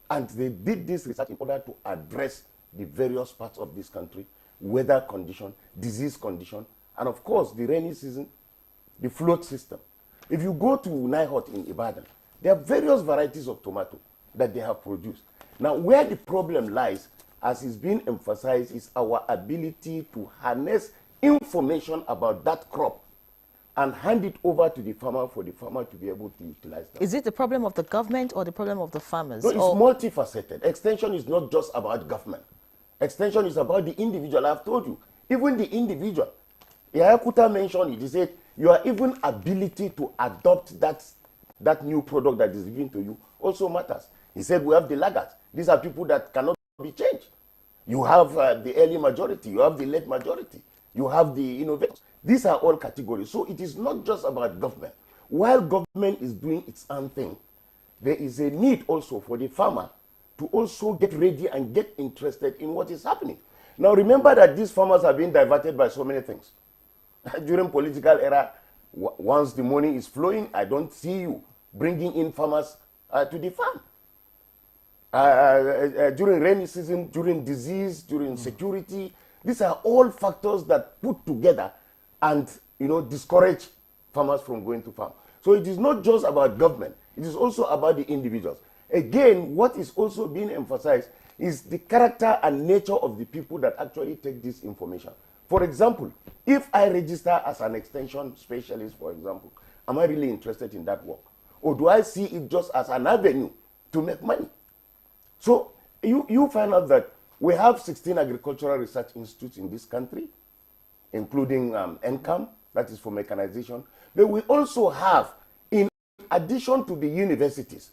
And they did this research in order to address the various parts of this country, weather condition, disease condition, and of course, the rainy season, the flood system. If you go to Naihot in Ibadan, there are various varieties of tomato that they have produced. Now, where the problem lies, as is being emphasized, is our ability to harness information about that crop and hand it over to the farmer for the farmer to be able to utilize them. Is it the problem of the government or the problem of the farmers? No, it's multifaceted. Extension is not just about government. Extension is about the individual. I've told you, even the individual. Yahya Kutta mentioned it. He said, your even ability to adopt that new product that is given to you also matters. He said, we have the laggards. These are people that cannot be changed. You have the early majority. You have the late majority. You have the innovators. These are all categories. So it is not just about government. While government is doing its own thing, there is a need also for the farmer to also get ready and get interested in what is happening. Now remember that these farmers are being diverted by so many things. During political era, once the money is flowing, I don't see you bringing in farmers to the farm. During rainy season, during disease, during security, these are all factors that put together and discourage farmers from going to farm. So it is not just about government, it is also about the individuals. Again, what is also being emphasized is the character and nature of the people that actually take this information. For example, if I register as an extension specialist, for example, am I really interested in that work? Or do I see it just as an avenue to make money? So you find out that we have 16 agricultural research institutes in this country, including NCAM, that is for mechanization. But we also have, in addition to the universities,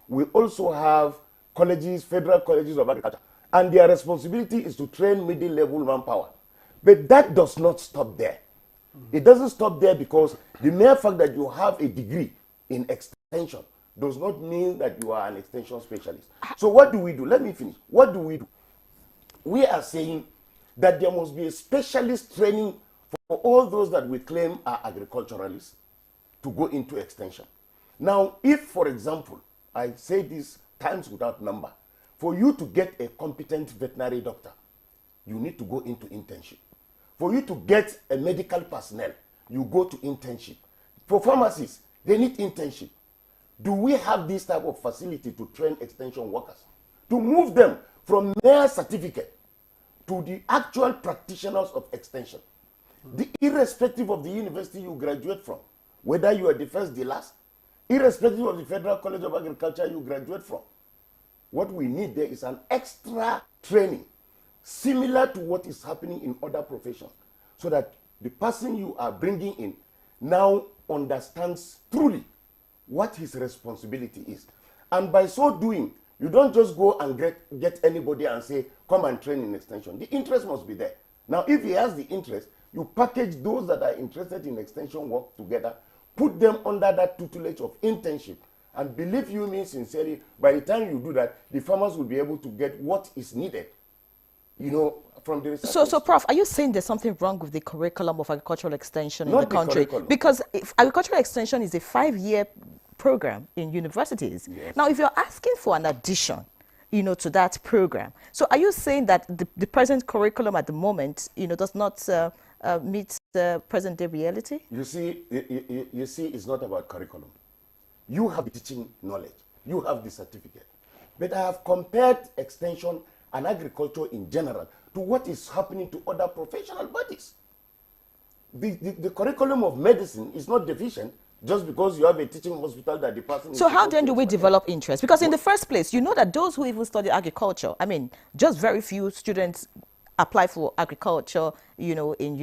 we also have colleges, federal colleges of agriculture. And their responsibility is to train middle-level manpower. But that does not stop there. It doesn't stop there because the mere fact that you have a degree in extension does not mean that you are an extension specialist. So what do we do? Let me finish. What do we do? We are saying that there must be a specialist training for all those that we claim are agriculturalists to go into extension. Now, if, for example, I say this times without number, for you to get a competent veterinary doctor, you need to go into internship. For you to get a medical personnel, you go to internship. For pharmacists, they need internship. Do we have this type of facility to train extension workers? To move them from mere certificate to the actual practitioners of extension. Irrespective of the university you graduate from, whether you are the first, the last, irrespective of the Federal College of Agriculture you graduate from, what we need there is an extra training similar to what is happening in other professions, so that the person you are bringing in now understands truly what his responsibility is. And by so doing, you don't just go and get anybody and say, come and train in extension. The interest must be there. Now, if he has the interest, you package those that are interested in extension work together, put them under that tutelage of internship, and believe you me sincerely, by the time you do that, the farmers will be able to get what is needed, from the research. So, Prof, are you saying there's something wrong with the curriculum of agricultural extension in the country? Because if agricultural extension is a 5-year program in universities. Yes. Now, if you're asking for an addition, to that program, so are you saying that the present curriculum at the moment, does not meet the present-day reality? You see, it's not about curriculum. You have the teaching knowledge. You have the certificate. But I have compared extension and agriculture in general to what is happening to other professional bodies. The curriculum of medicine is not deficient just because you have a teaching hospital that the person... So how then do we develop interest? Because in the first place, you know that those who even study agriculture, just very few students apply for agriculture, in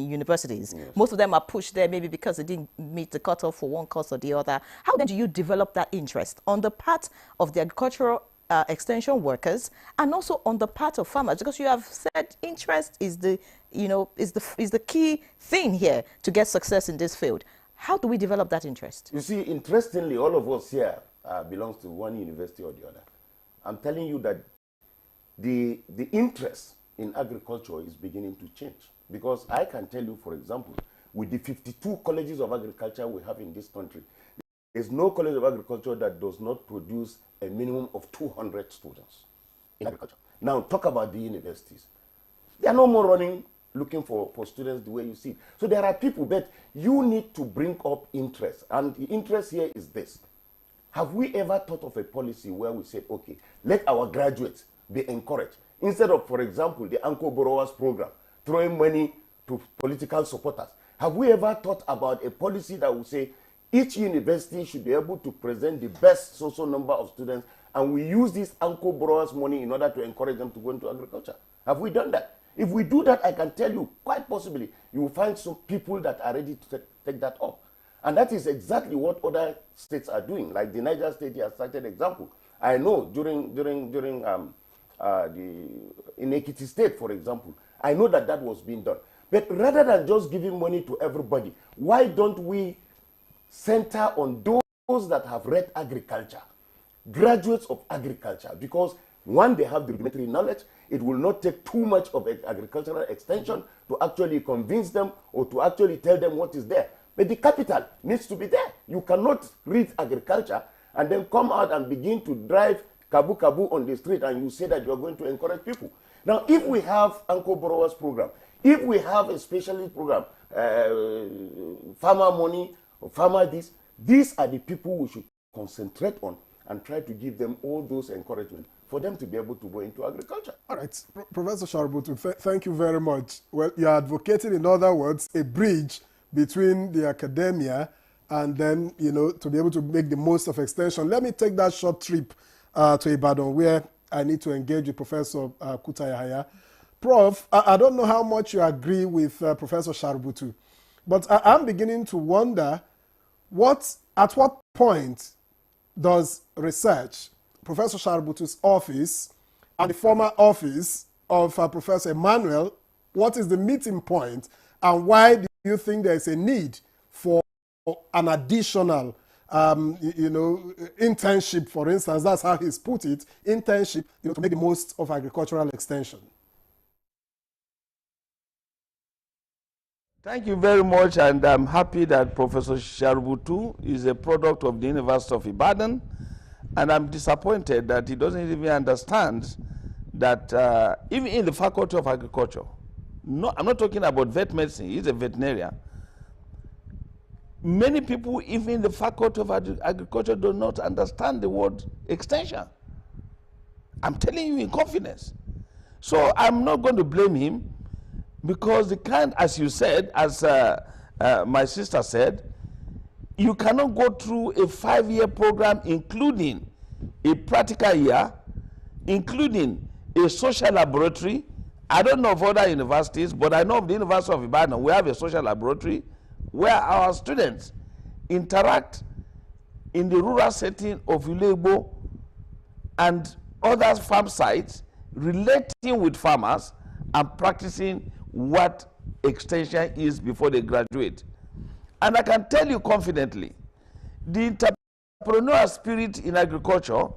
universities. Yes. Most of them are pushed there maybe because they didn't meet the cutoff for one course or the other. How then do you develop that interest on the part of the agricultural extension workers and also on the part of farmers? Because you have said interest is the key thing here to get success in this field. How do we develop that interest? You see, interestingly, all of us here belongs to one university or the other. I'm telling you that the interest in agriculture is beginning to change. Because I can tell you, for example, with the 52 colleges of agriculture we have in this country, there's no college of agriculture that does not produce a minimum of 200 students in agriculture. Now, talk about the universities. They are no more running, looking for students the way you see. So there are people, but you need to bring up interest. And the interest here is this. Have we ever thought of a policy where we said, okay, let our graduates be encouraged? Instead of, for example, the Anko Borrowers program, throwing money to political supporters. Have we ever thought about a policy that will say each university should be able to present the best social number of students, and we use this ANCO borrowers' money in order to encourage them to go into agriculture? Have we done that? If we do that, I can tell you, quite possibly, you will find some people that are ready to take that up. And that is exactly what other states are doing. Like the Niger State here, cited example. I know in Ekiti State, for example, I know that that was being done. But rather than just giving money to everybody, why don't we center on those that have read agriculture, graduates of agriculture? Because one, they have the rudimentary knowledge. It will not take too much of agricultural extension to actually convince them or to actually tell them what is there. But the capital needs to be there. You cannot read agriculture and then come out and begin to drive kabu on the street and you say that you are going to encourage people. Now, if we have ANCO borrowers program, if we have a specialist program, farmer money, or farmer this, these are the people we should concentrate on and try to give them all those encouragement for them to be able to go into agriculture. All right, Professor Shaributu, thank you very much. Well, you're advocating, in other words, a bridge between the academia and then, you know, to be able to make the most of extension. Let me take that short trip to Ibadan, where I need to engage with Professor Kutta Yahaya. Prof, I don't know how much you agree with Professor Shaributu, but I'm beginning to wonder at what point does research, Professor Shaributu's office and the former office of Professor Emmanuel, what is the meeting point, and why do you think there is a need for an additional internship, for instance? That's how he's put it, internship, to make the most of agricultural extension. Thank you very much, and I'm happy that Professor Shaributu is a product of the University of Ibadan, and I'm disappointed that he doesn't even understand that even in the Faculty of Agriculture, no, I'm not talking about vet medicine, he's a veterinarian. Many people, even in the Faculty of Agriculture, do not understand the word extension. I'm telling you in confidence. So I'm not going to blame him, because the kind, as you said, as my sister said, you cannot go through a 5-year program, including a practical year, including a social laboratory. I don't know of other universities, but I know of the University of Ibadan, we have a social laboratory where our students interact in the rural setting of Ulebo and other farm sites, relating with farmers and practicing what extension is before they graduate. And I can tell you confidently, the entrepreneurial spirit in agriculture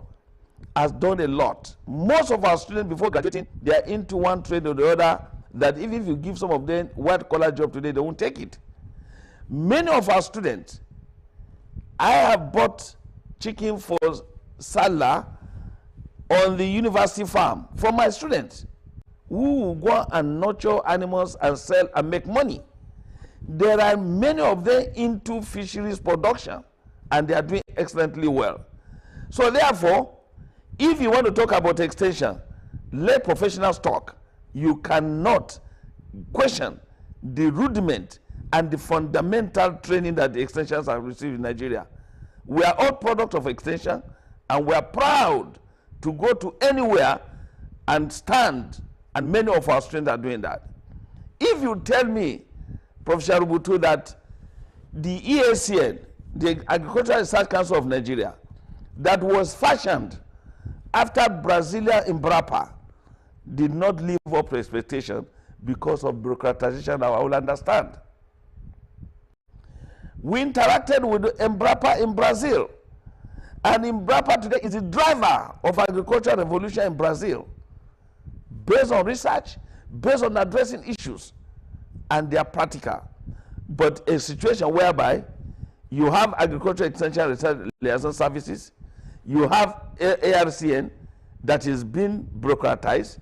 has done a lot. Most of our students before graduating, they are into one trade or the other, that even if you give some of them white-collar job today, they won't take it. Many of our students, I have bought chicken for Salah on the university farm from my students, who will go and nurture animals and sell and make money. There are many of them into fisheries production, and they are doing excellently well. So therefore, if you want to talk about extension, let professionals talk. You cannot question the rudiment and the fundamental training that the extensions have received in Nigeria. We are all product of extension, and we are proud to go to anywhere and stand, and many of our students are doing that. If you tell me, Professor Shaributu, that the EACN, the Agricultural Research Council of Nigeria, that was fashioned after Brasilia Embrapa, did not live up to expectation because of bureaucratization, I will understand. We interacted with Embrapa in Brazil, and Embrapa today is the driver of agricultural revolution in Brazil, based on research, based on addressing issues, and they are practical. But a situation whereby you have agricultural extension research liaison services, you have ARCN that is being bureaucratized,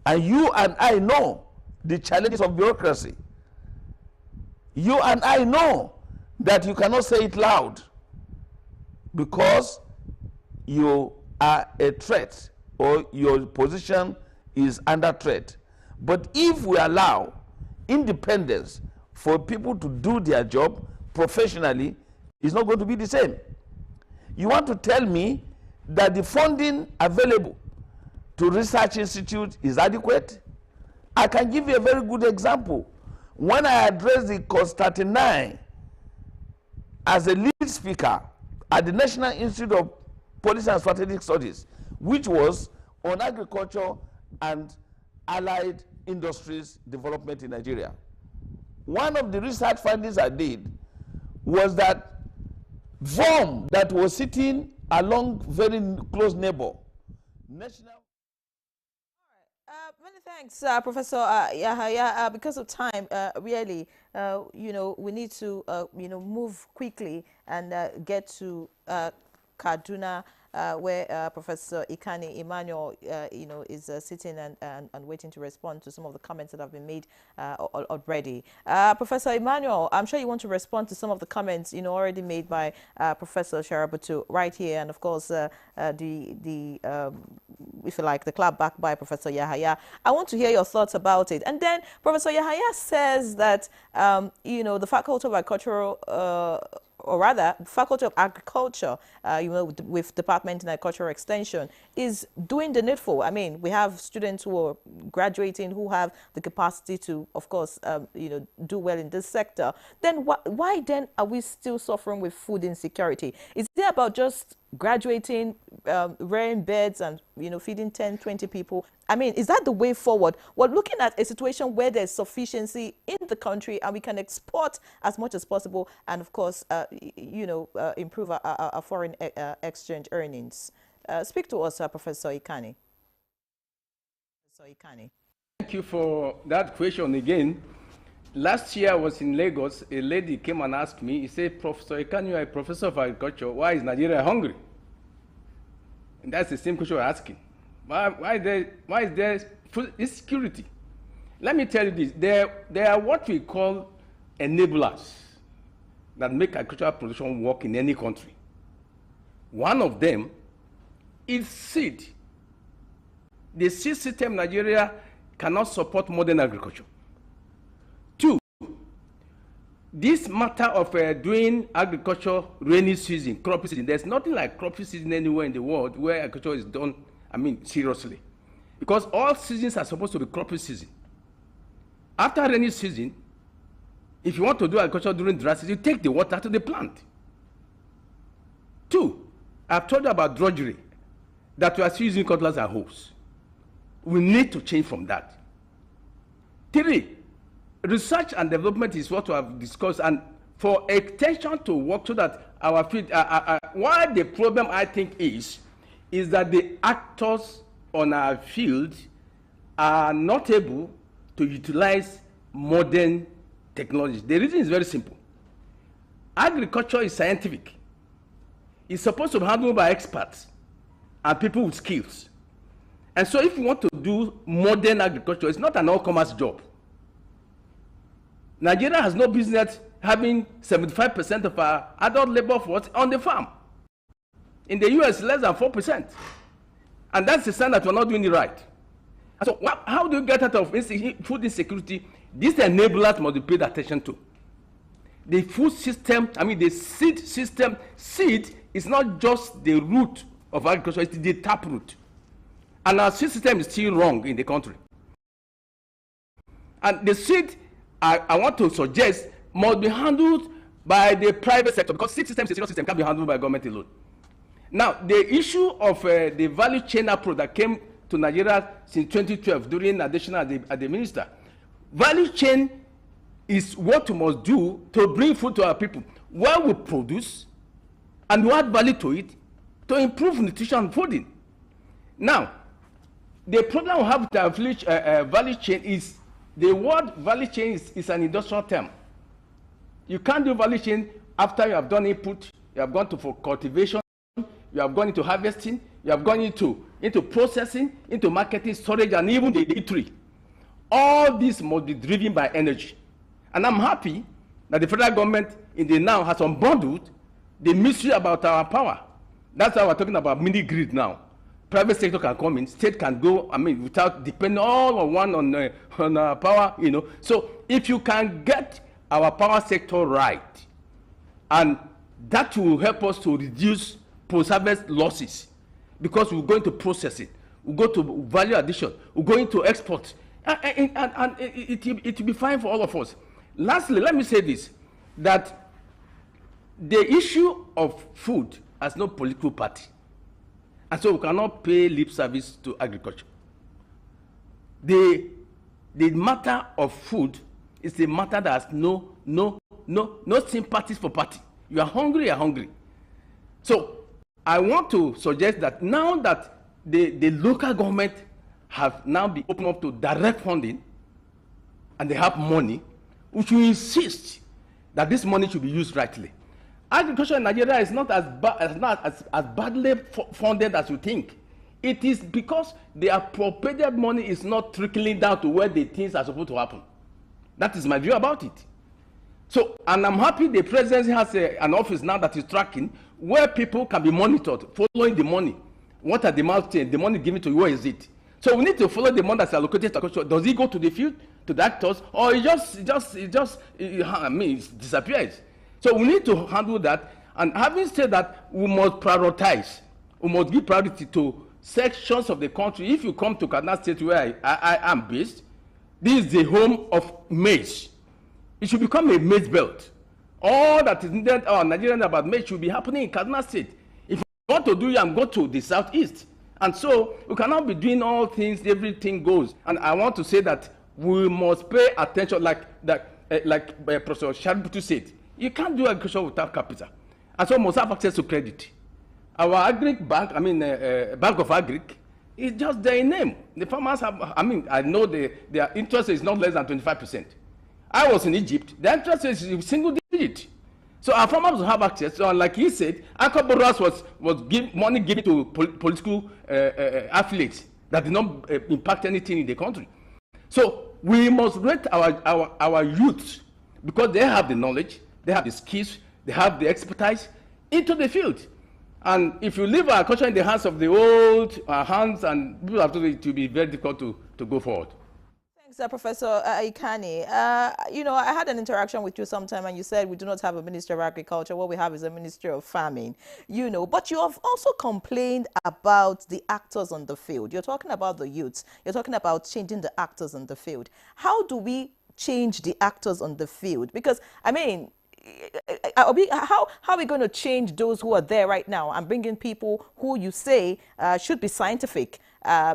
and you and I know the challenges of bureaucracy. You and I know that you cannot say it loud because you are a threat, or your position is under threat. But if we allow independence for people to do their job professionally is not going to be the same. You want to tell me that the funding available to research institutes is adequate? I can give you a very good example. When I addressed the COS 39 as a lead speaker at the National Institute of Policy and Strategic Studies, which was on agriculture and allied industries development in Nigeria. One of the research findings I did was that VOM that was sitting along very close neighbor, national. Many thanks, Professor Yahaya. Because of time, really, we need to, move quickly and get to Kaduna, where Professor Ikani Emmanuel, is sitting and waiting to respond to some of the comments that have been made already. Professor Emmanuel, I'm sure you want to respond to some of the comments, already made by Professor Sharabutu right here, and of course, if you like, the clap back by Professor Yahaya. I want to hear your thoughts about it. And then Professor Yahaya says that, the Faculty of Agricultural or rather, Faculty of Agriculture, with Department in Agricultural Extension, is doing the needful. I mean, we have students who are graduating who have the capacity to, of course, do well in this sector. Then why then are we still suffering with food insecurity? Is it about just graduating, rearing beds and, feeding 10, 20 people? I mean, is that the way forward? We're looking at a situation where there's sufficiency in the country and we can export as much as possible and, of course, improve our foreign exchange earnings. Speak to us, Professor Ikani. Thank you for that question again. Last year I was in Lagos. A lady came and asked me, he said, Professor Ikani, you are a professor of agriculture. Why is Nigeria hungry? And that's the same question we're asking. Why is there food insecurity? Let me tell you this. There are what we call enablers that make agricultural production work in any country. One of them is seed. The seed system in Nigeria cannot support modern agriculture. Two, this matter of doing agriculture rainy season, crop season, there's nothing like crop season anywhere in the world where agriculture is done, seriously. Because all seasons are supposed to be crop season. After rainy season, if you want to do agriculture during dry season, you take the water to the plant. Two, I've told you about drudgery, that we are still using cutlass and hoes. We need to change from that. Three, research and development is what we have discussed, and for extension to work so that our field, why the problem I think is that the actors on our field are not able to utilize modern technology. The reason is very simple. Agriculture is scientific. It's supposed to be handled by experts and people with skills. And so if you want to do modern agriculture, it's not an all-commerce job. Nigeria has no business having 75% of our adult labor force on the farm. In the US, less than 4%. And that's the sign that we're not doing it right. And so how do you get out of food insecurity? These enablers must be paid attention to. The food system, the seed system, seed is not just the root of agriculture, it's the taproot. And our seed system is still wrong in the country. And the seed, I want to suggest, must be handled by the private sector, because seed system is a serious system, can't be handled by government alone. Now, the issue of the value chain approach that came to Nigeria since 2012 during additional as the minister, value chain is what we must do to bring food to our people. Where we produce and we add value to it to improve nutrition and fooding. Now, the problem we have with our value chain is the word value chain is an industrial term. You can't do value chain after you have done input, you have gone for cultivation, you have gone into harvesting, you have gone into processing, into marketing, storage, and even the eatery. All this must be driven by energy. And I'm happy that the federal government in the now has unbundled the mystery about our power. That's why we're talking about mini grid now. Private sector can come in, state can go, without depending all on one on power, So if you can get our power sector right. And that will help us to reduce post-harvest losses because we're going to process it. We'll go to value addition. We're going to export. And it will be fine for all of us. Lastly, let me say this, that the issue of food has no political party. And so we cannot pay lip service to agriculture. The matter of food is a matter that has no sympathies for party. You are hungry, you're hungry. So I want to suggest that now that the local government have now been opened up to direct funding and they have money, we should insist that this money should be used rightly. Agriculture in Nigeria is not as badly funded as you think. It is because the appropriated money is not trickling down to where the things are supposed to happen. That is my view about it. So, and I'm happy the presidency has an office now that is tracking where people can be monitored, following the money. What are the milestones? The money given to you, where is it? So we need to follow the money that's allocated to agriculture. Does it go to the field, to the actors, or it disappears? So we need to handle that. And having said that, we must prioritize. We must give priority to sections of the country. If you come to Kaduna State, where I am based, this is the home of maize. It should become a maize belt. All that is needed Nigerian about maize should be happening in Kaduna State. If you want to do it, go to the southeast. And so we cannot be doing all things, everything goes. And I want to say that we must pay attention, like Professor Shaributu said. You can't do agriculture without capital. And so we must have access to credit. Our agric bank, Bank of Agric, is just their name. The farmers have, I know their interest is not less than 25%. I was in Egypt, the interest is single digit. So our farmers will have access. So like he said, Anchor Boras was money given to political affiliates that did not impact anything in the country. So we must rate our youth because they have the knowledge, they have the skills, they have the expertise into the field. And if you leave our culture in the hands of the old hands, and people have to do it, will be very difficult to go forward. Thanks, Professor Ikani. I had an interaction with you sometime, and you said we do not have a Ministry of Agriculture. What we have is a Ministry of Farming. But you have also complained about the actors on the field. You're talking about the youths. You're talking about changing the actors on the field. How do we change the actors on the field? Because, how are we going to change those who are there right now and bring in people who you say should be scientific,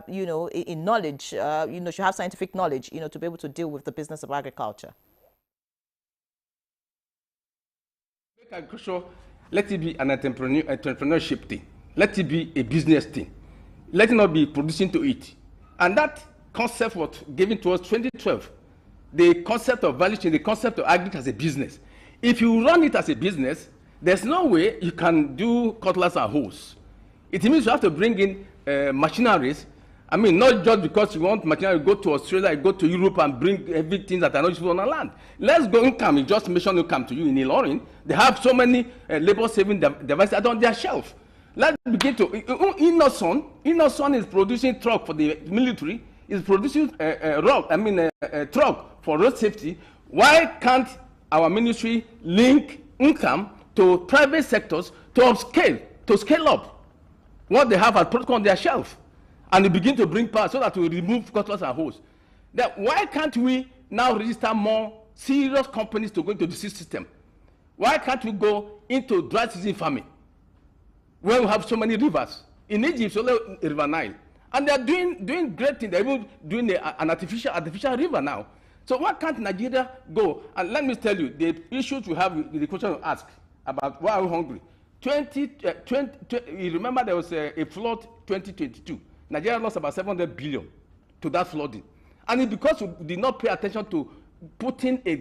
in knowledge, should have scientific knowledge, to be able to deal with the business of agriculture? Make agriculture, let it be an entrepreneurship thing. Let it be a business thing. Let it not be producing to eat. And that concept was given to us 2012. The concept of value chain, the concept of agriculture as a business. If you run it as a business, there's no way you can do cutlass and hoes. It means you have to bring in machineries. Not just because you want machinery, you go to Australia, you go to Europe and bring everything that are not useful on our land. Let's go income. You just mentioned income to you in Ilorin. They have so many labor-saving devices on their shelf. Let's begin to. Innoson is producing truck for the military. Is producing truck for road safety. Why can't our ministry link income to private sectors to scale up what they have as protocol on their shelf, and we begin to bring power so that we remove cutlass and hoes? Then why can't we now register more serious companies to go into the seed system? Why can't we go into dry season farming when we have so many rivers? In Egypt, it's only River Nile, and they are doing great things. They're even doing an artificial river now. So why can't Nigeria go? And let me tell you, the issues we have, the question you ask about why are we hungry. You remember there was a flood 2022. Nigeria lost about 700 billion to that flooding. And it's because we did not pay attention to putting a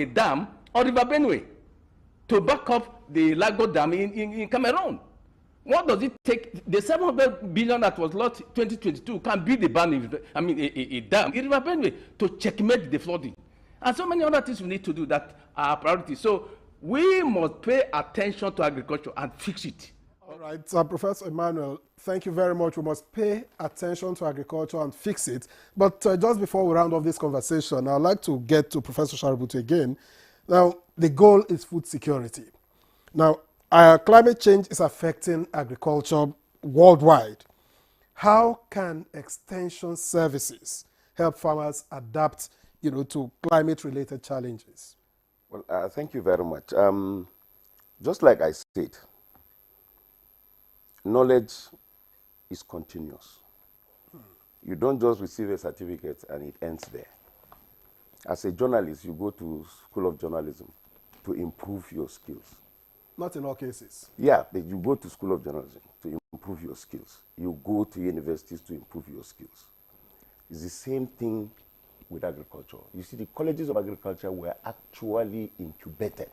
dam on River Benue to back up the Lago Dam in Cameroon. What does it take? The 700 billion that was lost 2022 can build a dam in River Benue to checkmate the flooding. And so many other things we need to do that are priorities. So we must pay attention to agriculture and fix it. All right, Professor Emmanuel, thank you very much. We must pay attention to agriculture and fix it. But just before we round off this conversation, I'd like to get to Professor Shaributu again. Now, the goal is food security. Now, climate change is affecting agriculture worldwide. How can extension services help farmers adapt, to climate-related challenges? Well, thank you very much. Just like I said, knowledge is continuous. You don't just receive a certificate and it ends there. As a journalist, you go to School of Journalism to improve your skills. Not in all cases. Yeah, but you go to School of Journalism to improve your skills. You go to universities to improve your skills. It's the same thing with agriculture. You see, the colleges of agriculture were actually incubated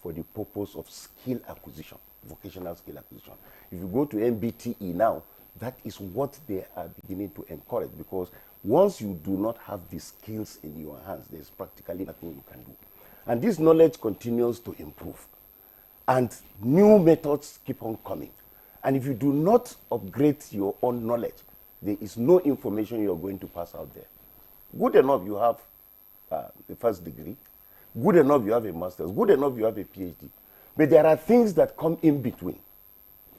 for the purpose of skill acquisition, vocational skill acquisition. If you go to MBTE now, that is what they are beginning to encourage, because once you do not have the skills in your hands, there's practically nothing you can do. And this knowledge continues to improve. And new methods keep on coming. And if you do not upgrade your own knowledge, there is no information you're going to pass out there. Good enough you have the first degree, good enough you have a master's, good enough you have a PhD. But there are things that come in between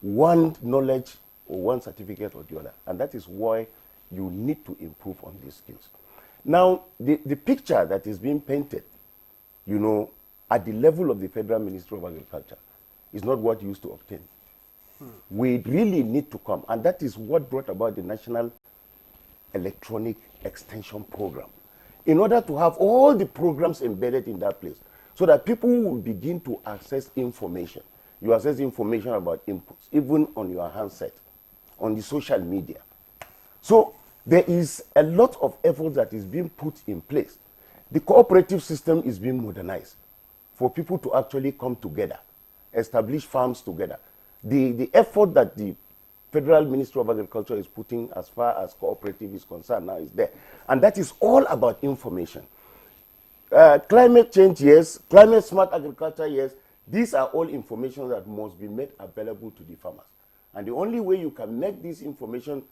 one knowledge or one certificate or the other. And that is why you need to improve on these skills. Now, the picture that is being painted, at the level of the Federal Ministry of Agriculture is not what you used to obtain. We really need to come, and that is what brought about the National Electronic Extension Program, in order to have all the programs embedded in that place, so that people will begin to access information. You access information about inputs, even on your handset, on the social media. So there is a lot of effort that is being put in place. The cooperative system is being modernized for people to actually come together, establish farms together. The effort that the Federal Ministry of Agriculture is putting as far as cooperative is concerned now is there. And that is all about information. Climate change, yes. Climate smart agriculture, yes. These are all information that must be made available to the farmers. And the only way you can make this information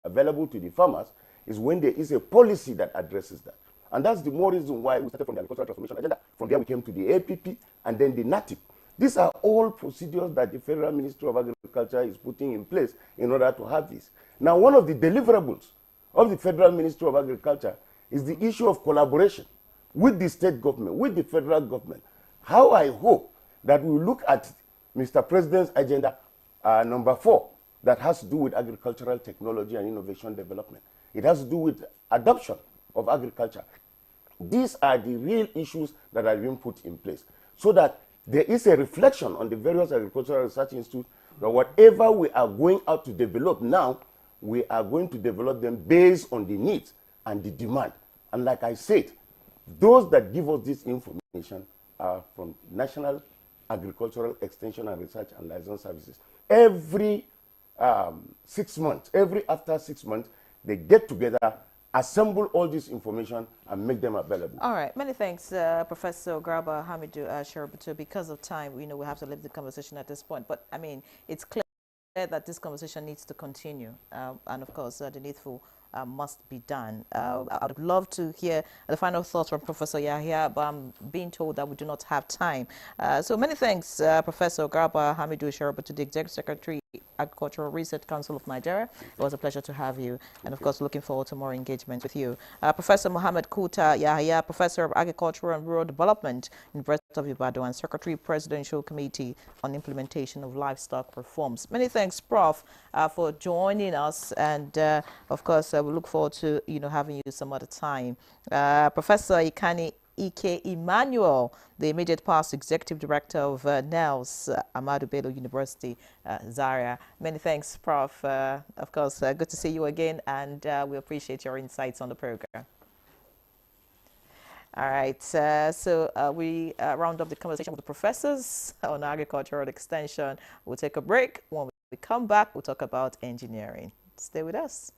available to the farmers is when there is a policy that addresses that. And that's the more reason why we started from the Agricultural Transformation Agenda. From there we came to the APP and then the NATIP. These are all procedures that the Federal Ministry of Agriculture is putting in place in order to have this. Now, one of the deliverables of the Federal Ministry of Agriculture is the issue of collaboration with the state government, with the federal government. How I hope that we look at Mr. President's agenda number 4 that has to do with agricultural technology and innovation development. It has to do with adoption of agriculture. These are the real issues that are being put in place, so that there is a reflection on the various agricultural research institutes that whatever we are going out to develop now, we are going to develop them based on the needs and the demand. And like I said, those that give us this information are from National Agricultural Extension and Research and License Services. Every 6 months, after 6 months, they get together, assemble all this information and make them available. All right, many thanks, Professor Garba Hamidou Sheributu. Because of time, we have to leave the conversation at this point. But I mean, it's clear that this conversation needs to continue, and of course, the needful must be done. I would love to hear the final thoughts from Professor Yahya, but I'm being told that we do not have time. So many thanks, Professor Garba Hamidou Sheributu, the Executive Secretary, Agricultural Research Council of Nigeria. It was a pleasure to have you, and of course, looking forward to more engagement with you. Professor Mohammed Kuta Yahya, Professor of Agriculture and Rural Development, University of Ibadan, and Secretary, Presidential Committee on Implementation of Livestock Reforms. Many thanks, Prof, for joining us, and of course, we look forward to having you some other time. Professor Ikani Ike Emmanuel, the immediate past Executive Director of NELS, Ahmadu Bello University, Zaria. Many thanks, Prof. Of course, good to see you again, and we appreciate your insights on the program. All right, so we round up the conversation with the professors on agricultural extension. We'll take a break. When we come back, we'll talk about engineering. Stay with us.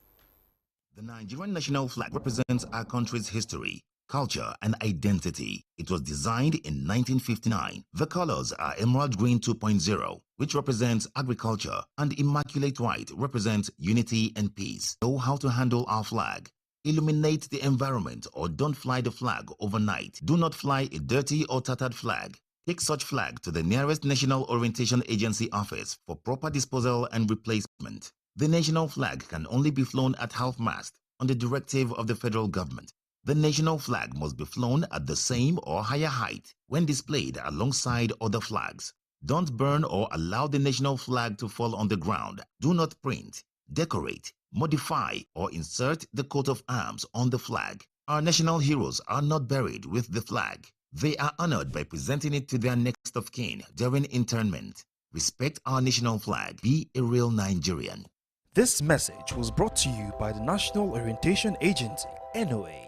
The Nigerian national flag represents our country's history, culture, and identity. It was designed in 1959. The colors are Emerald Green 2.0, which represents agriculture, and Immaculate White represents unity and peace. Know how to handle our flag? Illuminate the environment or don't fly the flag overnight. Do not fly a dirty or tattered flag. Take such flag to the nearest National Orientation Agency office for proper disposal and replacement. The national flag can only be flown at half-mast on the directive of the federal government. The national flag must be flown at the same or higher height when displayed alongside other flags. Don't burn or allow the national flag to fall on the ground. Do not print, decorate, modify, or insert the coat of arms on the flag. Our national heroes are not buried with the flag. They are honored by presenting it to their next of kin during interment. Respect our national flag. Be a real Nigerian. This message was brought to you by the National Orientation Agency, NOA.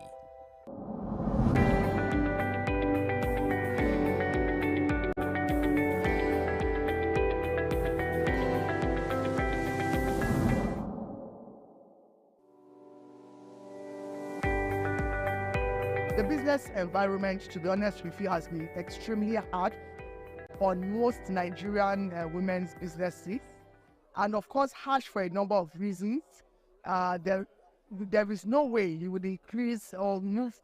The business environment, to be honest with you, has been extremely hard on most Nigerian women's businesses, and of course harsh for a number of reasons. There is no way you would increase or move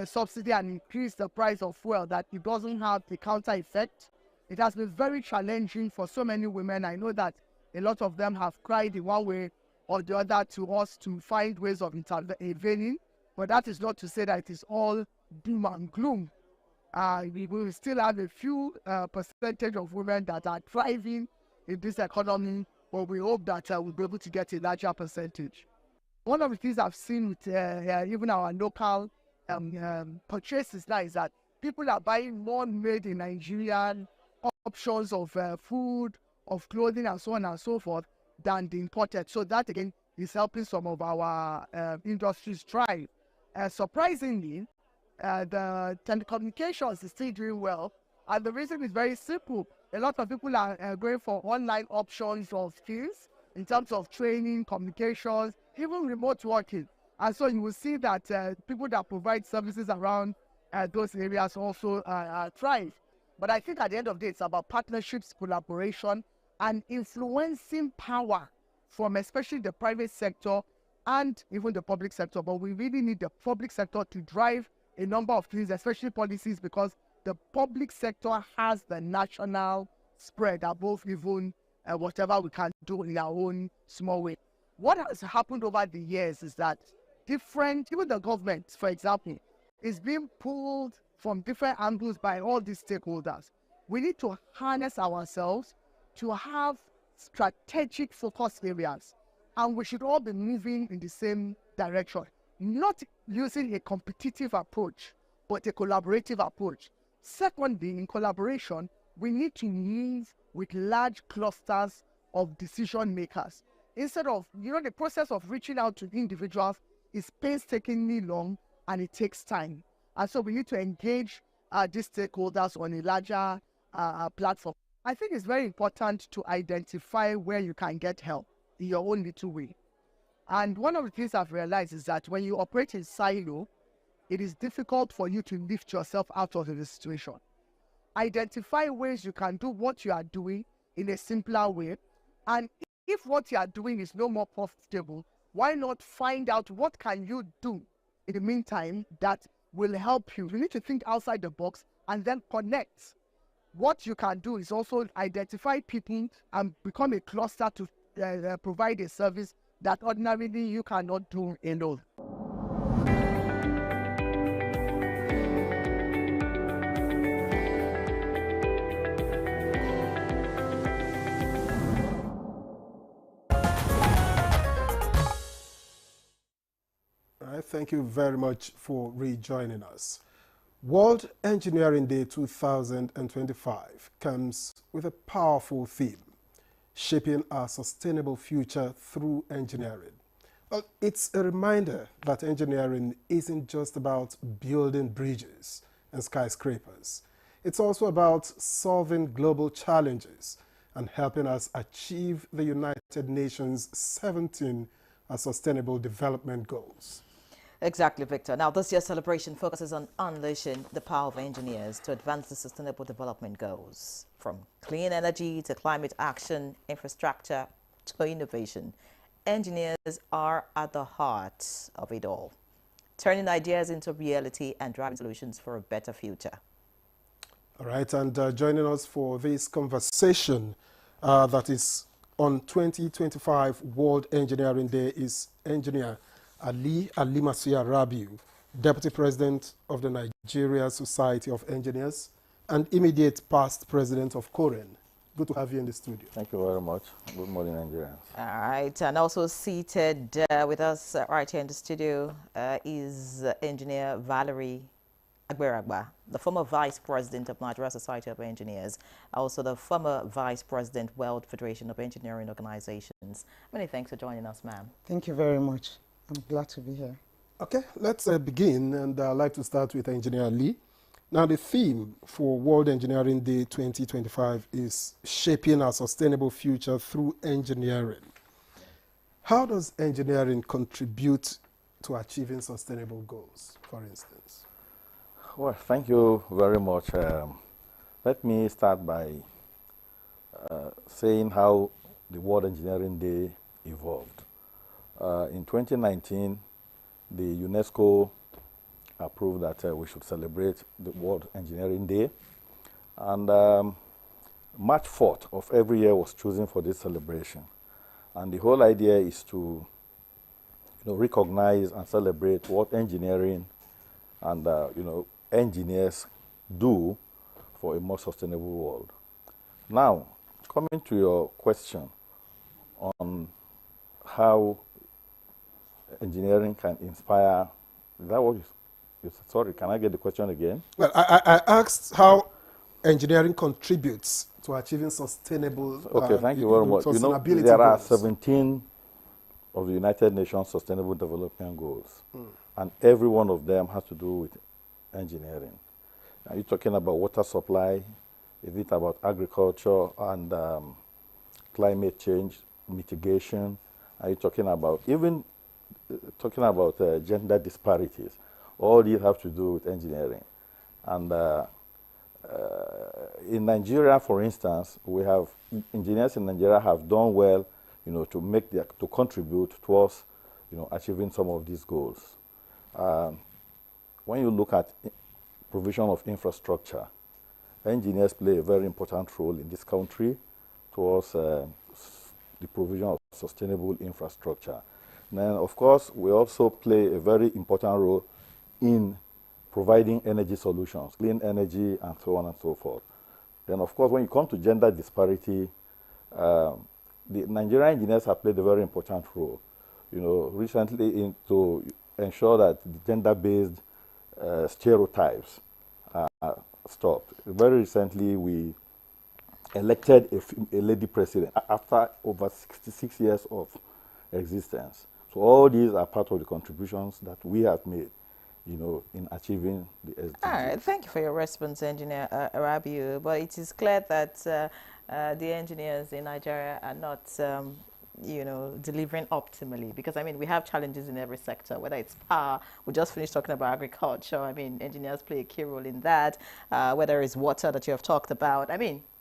subsidy and increase the price of fuel that it doesn't have the counter effect. It has been very challenging for so many women. I know that a lot of them have cried in one way or the other to us to find ways of intervening. But that is not to say that it is all doom and gloom. We will still have a few percentage of women that are thriving in this economy, but we hope that we'll be able to get a larger percentage. One of the things I've seen with even our local purchases now is that people are buying more made in Nigerian options of food, of clothing, and so on and so forth than the imported. So that again is helping some of our industries thrive. Surprisingly, the telecommunications is still doing well, and the reason is very simple. A lot of people are going for online options of skills in terms of training, communications, even remote working. And so you will see that people that provide services around those areas also thrive. But I think at the end of the day, it's about partnerships, collaboration, and influencing power from especially the private sector and even the public sector. But we really need the public sector to drive a number of things, especially policies, because the public sector has the national spread above even whatever we can do in our own small way. What has happened over the years is that even the government, for example, is being pulled from different angles by all these stakeholders. We need to harness ourselves to have strategic focus areas, and we should all be moving in the same direction, not using a competitive approach, but a collaborative approach. Secondly, in collaboration, we need to move with large clusters of decision makers. Instead of, the process of reaching out to individuals is painstakingly long and it takes time. And so we need to engage these stakeholders on a larger platform. I think it's very important to identify where you can get help in your own little way. And one of the things I've realized is that when you operate in silo, it is difficult for you to lift yourself out of the situation. Identify ways you can do what you are doing in a simpler way. And if what you are doing is no more profitable, why not find out what can you do in the meantime that will help you? You need to think outside the box and then connect. What you can do is also identify people and become a cluster to provide a service that ordinarily you cannot do alone. Thank you very much for rejoining us. World Engineering Day 2025 comes with a powerful theme: shaping our sustainable future through engineering. Well, it's a reminder that engineering isn't just about building bridges and skyscrapers. It's also about solving global challenges and helping us achieve the United Nations 17 Sustainable Development Goals. Exactly, Victor. Now, this year's celebration focuses on unleashing the power of engineers to advance the Sustainable Development Goals, from clean energy to climate action, infrastructure to innovation. engineers are at the heart of it all, turning ideas into reality and driving solutions for a better future. All right, and joining us for this conversation that is on 2025 World Engineering Day is Engineer Ali Alimasiya Rabiu, Deputy President of the Nigeria Society of Engineers and immediate past President of Koren. Good to have you in the studio. Thank you very much. Good morning, Nigerians. All right, and also seated with us right here in the studio is Engineer Valerie Agberagba, the former Vice President of Nigeria Society of Engineers, also the former Vice President, World Federation of Engineering Organizations. Many thanks for joining us, ma'am. Thank you very much. I'm glad to be here. Okay, let's begin, and I'd like to start with Engineer Lee. Now, the theme for World Engineering Day 2025 is shaping a sustainable future through engineering. How does engineering contribute to achieving sustainable goals, for instance? Well, thank you very much. Let me start by saying how the World Engineering Day evolved. In 2019, the UNESCO approved that we should celebrate the World Engineering Day. And March 4th of every year was chosen for this celebration. And the whole idea is to recognize and celebrate what engineering and engineers do for a more sustainable world. Now, coming to your question on how engineering can inspire, is that what you sorry, can I get the question again? Well, I asked how engineering contributes to achieving sustainable okay, thank you very much. There are 17 of the United Nations Sustainable Development Goals, and every one of them has to do with engineering. Are you talking about water supply? Is it about agriculture and climate change mitigation? Are you talking about gender disparities? All these have to do with engineering. And in Nigeria, for instance, we have engineers in Nigeria have done well, to contribute towards, achieving some of these goals. When you look at provision of infrastructure, engineers play a very important role in this country towards the provision of sustainable infrastructure. Then, of course, we also play a very important role in providing energy solutions, clean energy, and so on and so forth. Then, of course, when you come to gender disparity, the Nigerian engineers have played a very important role, recently to ensure that the gender-based stereotypes are stopped. Very recently, we elected a lady president after over 66 years of existence. So all these are part of the contributions that we have made, in achieving the SDGs. All right, thank you for your response, Engineer Rabiu. But it is clear that the engineers in Nigeria are not, delivering optimally, because we have challenges in every sector, whether it's power. We just finished talking about agriculture. Engineers play a key role in that. Whether it's water that you have talked about.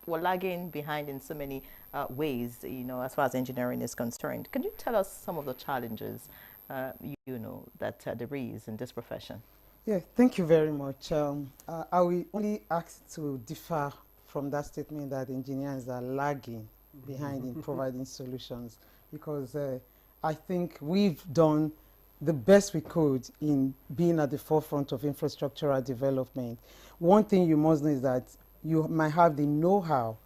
We're lagging behind in so many ways, as far as engineering is concerned. Can you tell us some of the challenges, that there is in this profession? Yeah, thank you very much. I will only ask to differ from that statement that engineers are lagging behind in providing solutions, because I think we've done the best we could in being at the forefront of infrastructural development. One thing you must know is that you might have the know-how,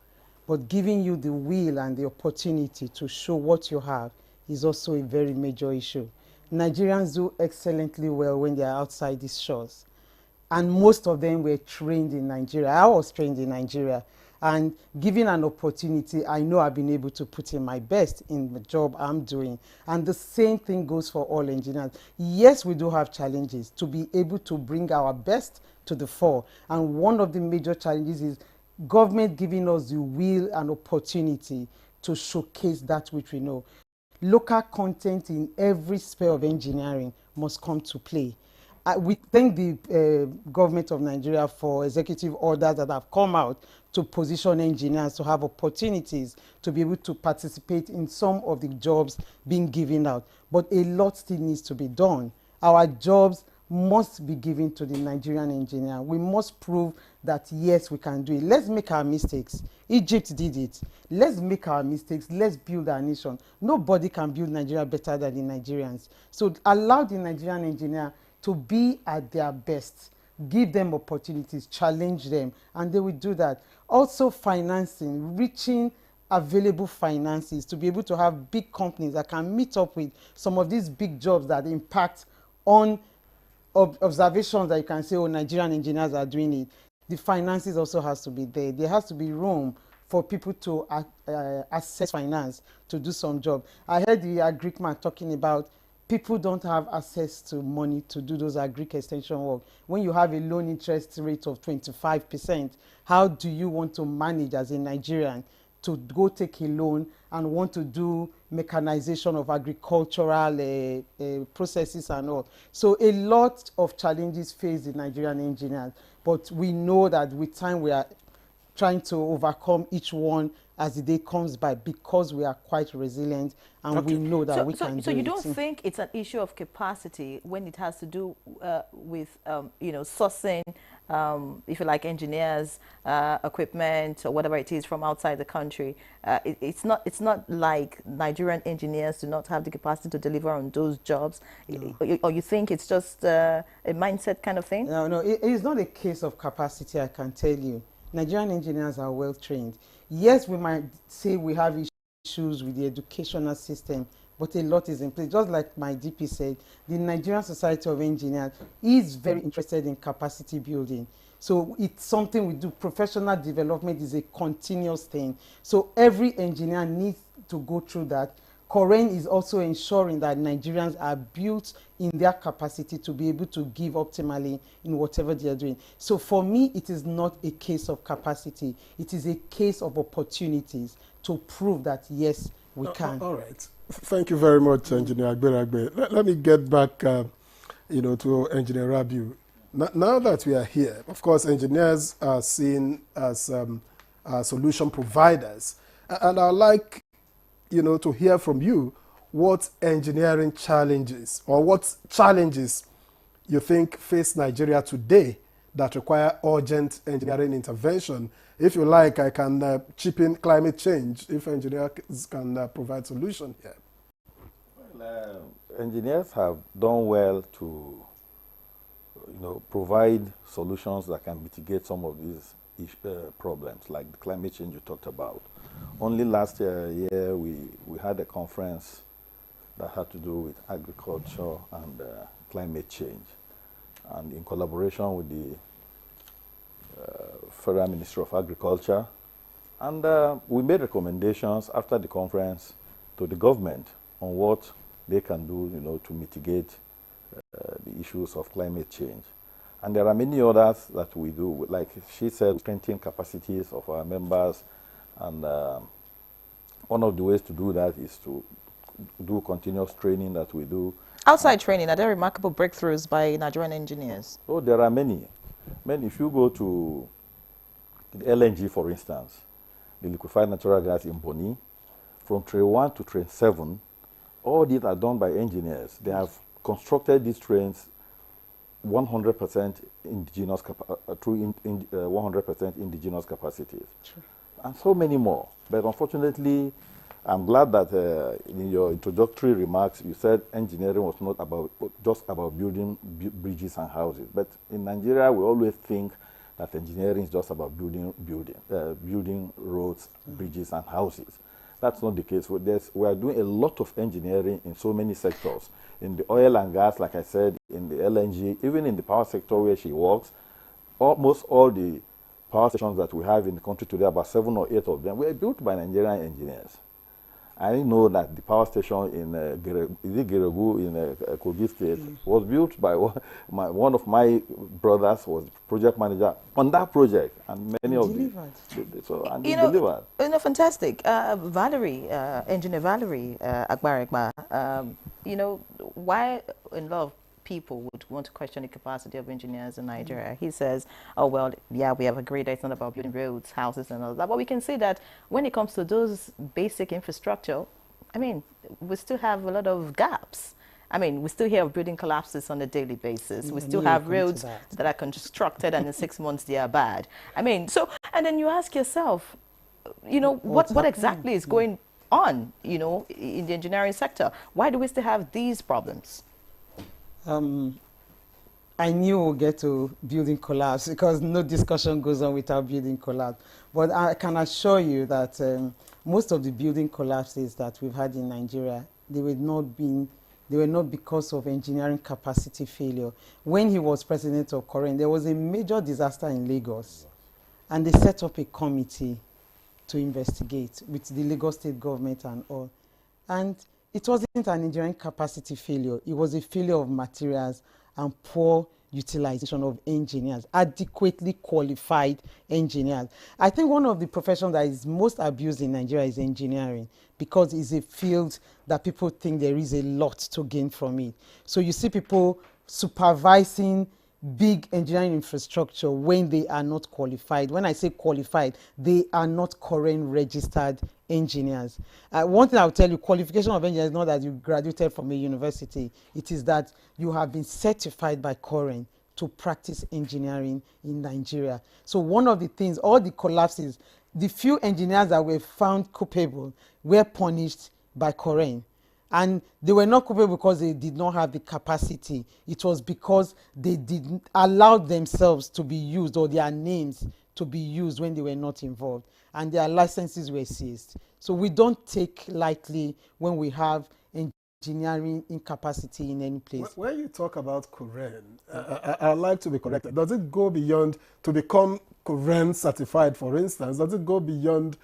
but giving you the will and the opportunity to show what you have is also a very major issue. Nigerians do excellently well when they are outside these shores. And most of them were trained in Nigeria. I was trained in Nigeria. And given an opportunity, I know I've been able to put in my best in the job I'm doing. And the same thing goes for all engineers. Yes, we do have challenges to be able to bring our best to the fore. And one of the major challenges is government giving us the will and opportunity to showcase that which we know. Local content in every sphere of engineering must come to play. we thank the government of Nigeria for executive orders that have come out to position engineers to have opportunities to be able to participate in some of the jobs being given out. But a lot still needs to be done. Our jobs must be given to the Nigerian engineer. We must prove that yes, we can do it. Let's make our mistakes. Egypt did it. Let's make our mistakes. Let's build our nation. Nobody can build Nigeria better than the Nigerians. So allow the Nigerian engineer to be at their best. Give them opportunities, challenge them, and they will do that. Also financing, reaching available finances to be able to have big companies that can meet up with some of these big jobs that impact on observations that you can say, oh, Nigerian engineers are doing it. The finances also has to be there. There has to be room for people to access finance to do some job. I heard the agric man talking about people don't have access to money to do those agric extension work. When you have a loan interest rate of 25%, how do you want to manage as a Nigerian to go take a loan and want to do mechanization of agricultural processes and all? So a lot of challenges face the Nigerian engineers, but we know that with time we are trying to overcome each one as the day comes by, because we are quite resilient and we know that we can do it. So you don't think it's an issue of capacity when it has to do with, you know, sourcing, if you like, engineers, equipment, or whatever it is from outside the country? It's not like Nigerian engineers do not have the capacity to deliver on those jobs, no. Or you think it's just a mindset kind of thing? No, it is not a case of capacity, I can tell you. Nigerian engineers are well trained. Yes, we might say we have issues with the educational system, but a lot is in place. Just like my DP said, the Nigerian Society of Engineers is very interested in capacity building. So it's something we do. Professional development is a continuous thing. So every engineer needs to go through that. Coren is also ensuring that Nigerians are built in their capacity to be able to give optimally in whatever they are doing. So for me, it is not a case of capacity. It is a case of opportunities to prove that, yes, we can. All right. Thank you very much, Engineer Agberagbe. Let me get back you know, to Engineer Rabiu. Now that we are here, of course, engineers are seen as solution providers. And I'd like, you know, to hear from you what engineering challenges or what challenges you think face Nigeria today that require urgent engineering intervention. If you like, I can chip in climate change if engineers can provide solution here. Well, engineers have done well to, you know, provide solutions that can mitigate some of these problems, like the climate change you talked about. Only last year we had a conference that had to do with agriculture and climate change, and in collaboration with the Federal Ministry of Agriculture, and we made recommendations after the conference to the government on what they can do, you know, to mitigate the issues of climate change. And there are many others that we do, like she said, strengthen capacities of our members. And one of the ways to do that is to do continuous training that we do. Outside training, are there remarkable breakthroughs by Nigerian engineers? Oh, there are many. If you go to the LNG, for instance, the liquefied natural gas in Boni, from train 1 to train 7, all these are done by engineers. They have constructed these trains 100% indigenous, through 100% indigenous capacities. Sure. And so many more. But unfortunately, I'm glad that in your introductory remarks, you said engineering was not about just about building bridges and houses. But in Nigeria, we always think that engineering is just about building roads, bridges, and houses. That's not the case. We are doing a lot of engineering in so many sectors. In the oil and gas, like I said, in the LNG, even in the power sector where she works, almost all the power stations that we have in the country today, about 7 or 8 of them, were built by Nigerian engineers. I know that the power station in Geregu in Kogi State was built by one of my brothers, was project manager on that project, and many of them. And they delivered. You know, fantastic. Valerie, Engineer Valerie Agberagbe, you know, why a lot of people would want to question the capacity of engineers in Nigeria. He says, oh, well, yeah, we have agreed that it's not about building roads, houses and all that. But we can see that when it comes to those basic infrastructure, I mean, we still have a lot of gaps. I mean, we still hear of building collapses on a daily basis. We still have roads that are constructed and in 6 months they are bad. I mean, so, and then you ask yourself, you know, what exactly is going on, you know, in the engineering sector? Why do we still have these problems? I knew we'll get to building collapse because no discussion goes on without building collapse. But I can assure you that most of the building collapses that we've had in Nigeria, they were not because of engineering capacity failure. When he was president of Koren, there was a major disaster in Lagos, and they set up a committee to investigate with the Lagos state government and all. And it wasn't an engineering capacity failure. It was a failure of materials and poor utilization of engineers, adequately qualified engineers. I think one of the professions that is most abused in Nigeria is engineering, because it's a field that people think there is a lot to gain from it. So you see people supervising big engineering infrastructure when they are not qualified. When I say qualified, they are not current registered engineers. One thing I'll tell you, qualification of engineers is not that you graduated from a university. It is that you have been certified by current to practice engineering in Nigeria. So one of the things, all the collapses, the few engineers that were found culpable were punished by current. And they were not culpable because they did not have the capacity. It was because they didn't allow themselves to be used, or their names to be used when they were not involved. And their licenses were seized. So we don't take lightly when we have engineering incapacity in any place. When you talk about Koren, I'd like to be corrected. Does it go beyond to become Koren certified, for instance? Does it go beyond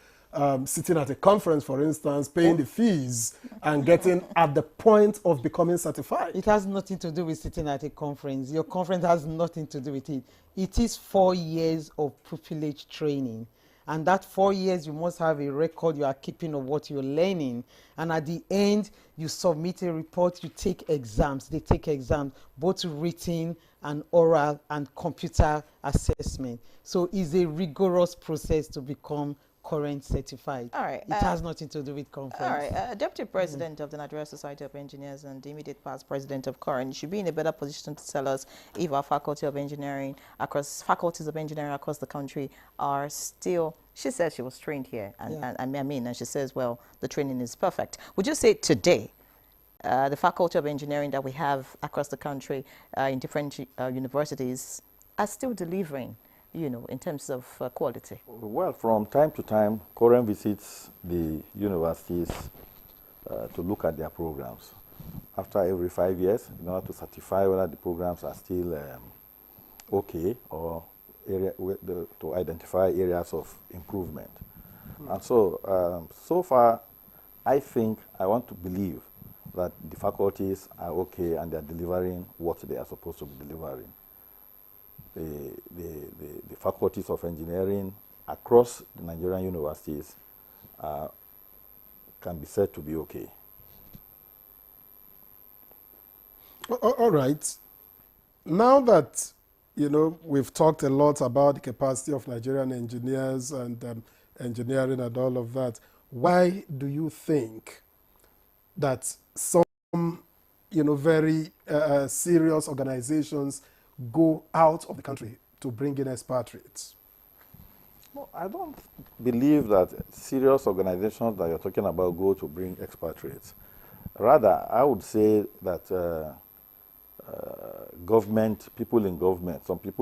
sitting at a conference, for instance, paying the fees and getting at the point of becoming certified? It has nothing to do with sitting at a conference. Your conference has nothing to do with it. It is 4 years of privileged training. And that 4 years, you must have a record you are keeping of what you're learning. And at the end, you submit a report, you take exams. They take exams, both written and oral and computer assessment. So it's a rigorous process to become current certified. All right. It has nothing to do with conference. All right. Deputy President of the Nigeria Society of Engineers and the immediate past President of Koren should be in a better position to tell us if our faculties of engineering across the country are still. She says she was trained here, and she says, well, the training is perfect. Would you say today, the Faculty of Engineering that we have across the country in different universities are still delivering, you know, in terms of quality? Well, from time to time, Koren visits the universities to look at their programs. After every 5 years, in order to certify whether the programs are still okay, or to identify areas of improvement. And so, so far, I want to believe that the faculties are okay and they are delivering what they are supposed to be delivering. The faculties of engineering across the Nigerian universities can be said to be okay. All right. Now that, you know, we've talked a lot about the capacity of Nigerian engineers and engineering and all of that, why do you think that some, you know, very serious organizations go out of the country to bring in expatriates? No, I don't believe that serious organizations that you're talking about go to bring expatriates. Rather, I would say that some people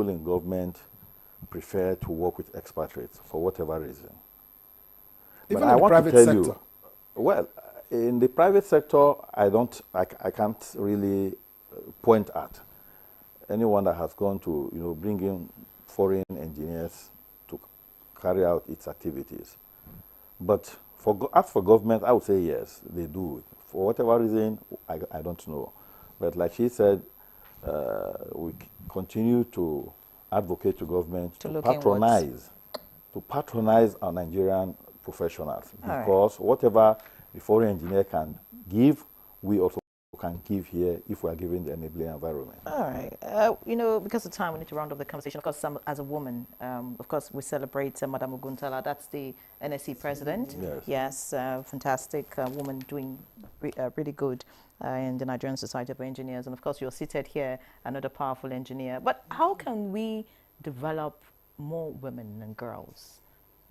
in government prefer to work with expatriates for whatever reason. Even in the private sector? Well, in the private sector, I can't really point at anyone that has gone to, you know, bring in foreign engineers to carry out its activities. But as for government, I would say yes, they do. For whatever reason, I don't know. But like she said, we continue to advocate to government to patronize our Nigerian professionals, because whatever the foreign engineer can give, we also can give here if we are given the enabling environment. All right. You know, because of time, we need to round up the conversation. Of course, as a woman, of course, we celebrate Madam Oguntala. That's the NSC president. Yes. Yes, fantastic woman doing really good in the Nigerian Society of Engineers. And of course, you're seated here, another powerful engineer. But how can we develop more women and girls?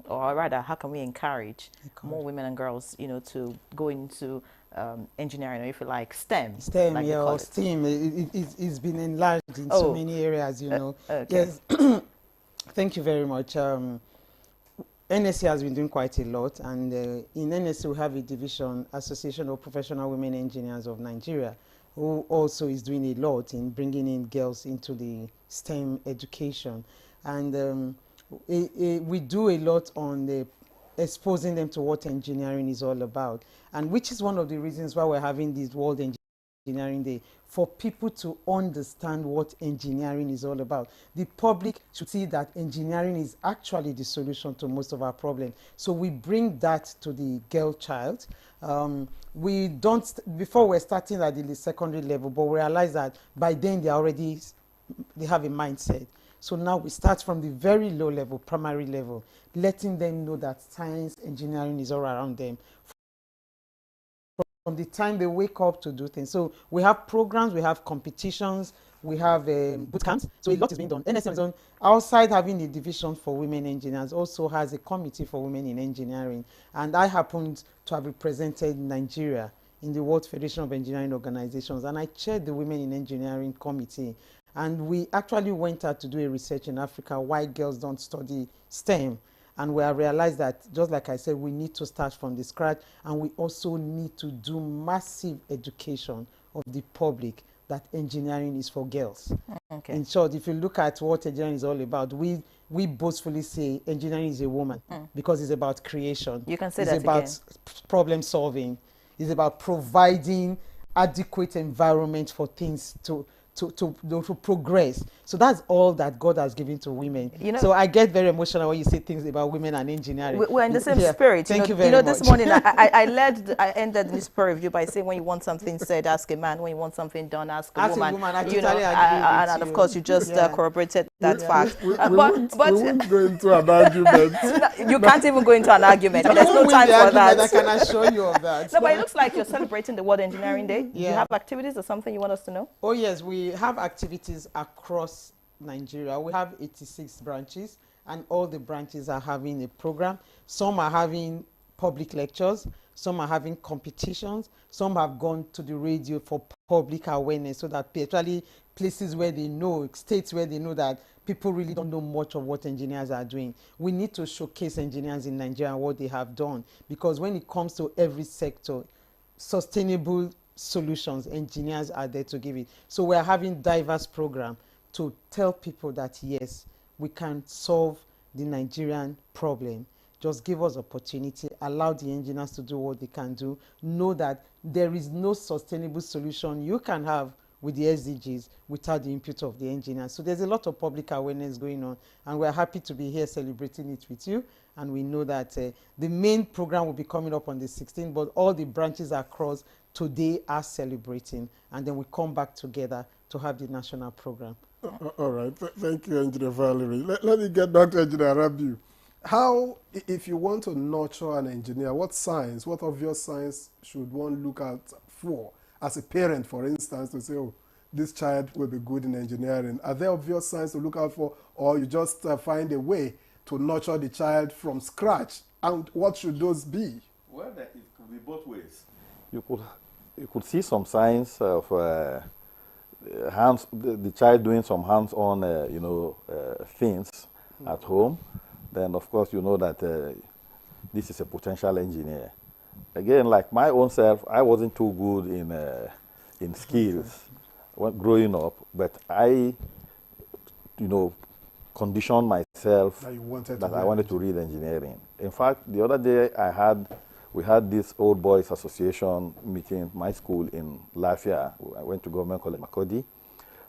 Or rather, how can we encourage more women and girls, you know, to go into engineering, or if you like, STEM? STEM, like yeah, or STEAM. It's been enlarged in so many areas, you know. Okay. Yes. Thank you very much. NSC has been doing quite a lot, and in NSC we have a division, Association of Professional Women Engineers of Nigeria, who also is doing a lot in bringing in girls into the STEM education. And we do a lot on exposing them to what engineering is all about, and which is one of the reasons why we're having this World Engineering Day, for people to understand what engineering is all about. The public should see that engineering is actually the solution to most of our problems. So we bring that to the girl child. We don't, before we're starting at the secondary level, but we realize that by then they have a mindset. So now we start from the very low level, primary level, letting them know that science, engineering is all around them from the time they wake up to do things. So we have programs, we have competitions, we have boot camps. So a lot is being done. NSM, outside having a division for women engineers, also has a committee for women in engineering. And I happened to have represented Nigeria in the World Federation of Engineering Organizations, and I chaired the Women in Engineering Committee. And we actually went out to do a research in Africa why girls don't study STEM. And we have realized that, just like I said, we need to start from the scratch, and we also need to do massive education of the public that engineering is for girls. Okay. In short, if you look at what engineering is all about, we boastfully say engineering is a woman because it's about creation. You can say it's that about again. problem solving. It's about providing adequate environment for things to progress. So that's all that God has given to women. You know, so I get very emotional when you say things about women and engineering. We're in the same spirit. Thank you very much. This morning I ended this prayer review by saying, when you want something said, ask a man. When you want something done, ask a woman. I totally agree and of course, you just corroborated that fact. We won't go into an argument. You can't even go into an argument. There's no time for that. I can assure you of that. No, but it looks like you're celebrating the World Engineering Day. Do you have activities or something you want us to know? Oh yes, we have activities across Nigeria. We have 86 branches, and all the branches are having a program. Some are having public lectures, some are having competitions, some have gone to the radio for public awareness, so that actually places where they know, states where they know that people really don't know much of what engineers are doing. We need to showcase engineers in Nigeria and what they have done, because when it comes to every sector, sustainable solutions, engineers are there to give it. So we're having diverse programs to tell people that yes, we can solve the Nigerian problem. Just give us opportunity, allow the engineers to do what they can do. Know that there is no sustainable solution you can have with the SDGs without the input of the engineers. So there's a lot of public awareness going on, and we're happy to be here celebrating it with you. And we know that the main program will be coming up on the 16th, but all the branches across today are celebrating, and then we come back together to have the national program. All right. Thank you, Engineer Valerie. Let me get back to Engineer Rabiu. How, if you want to nurture an engineer, what obvious signs should one look at for as a parent, for instance, to say, oh, this child will be good in engineering? Are there obvious signs to look out for, or you just find a way to nurture the child from scratch? And what should those be? Well, it could be both ways. You could see some signs of the child doing some hands-on, things at home. Then, of course, you know that this is a potential engineer. Again, like my own self, I wasn't too good in skills growing up, but I, conditioned myself that I wanted to read engineering. In fact, the other day we had this old boys association meeting at my school in Lafia. I went to Government College Makurdi.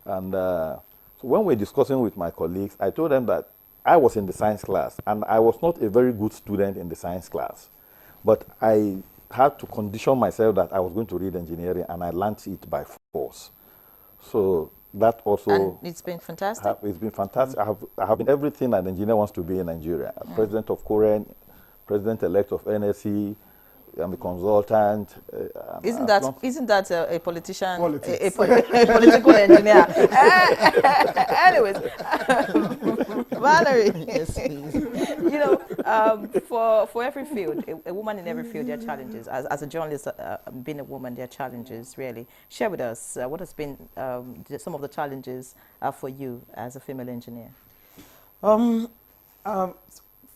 And so when we were discussing with my colleagues, I told them that I was in the science class, and I was not a very good student in the science class. But I had to condition myself that I was going to read engineering, and I learned it by force. So that also... And it's been fantastic? It's been fantastic. I have been everything an engineer wants to be in Nigeria. President of Korean, president-elect of NSE, I'm a consultant. Isn't that a politician, a political engineer? Anyways, Valerie, yes, please. You know, for every field, a woman in every field, there are challenges. As a journalist, being a woman, there are challenges. Really, share with us what has been some of the challenges for you as a female engineer.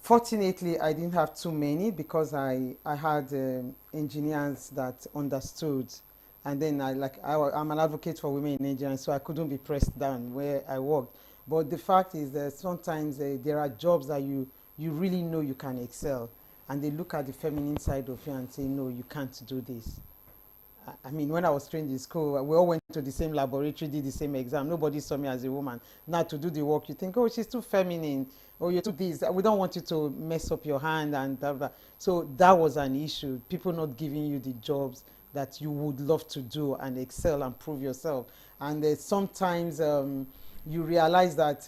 Fortunately, I didn't have too many because I had engineers that understood, and then I'm an advocate for women in engineering, so I couldn't be pressed down where I worked. But the fact is that sometimes there are jobs that you really know you can excel, and they look at the feminine side of you and say, no, you can't do this. I mean, when I was trained in school, we all went to the same laboratory, did the same exam. Nobody saw me as a woman. Now to do the work, you think, oh, she's too feminine, or you're too this. We don't want you to mess up your hand and blah, blah. So that was an issue. People not giving you the jobs that you would love to do and excel and prove yourself. And sometimes you realize that,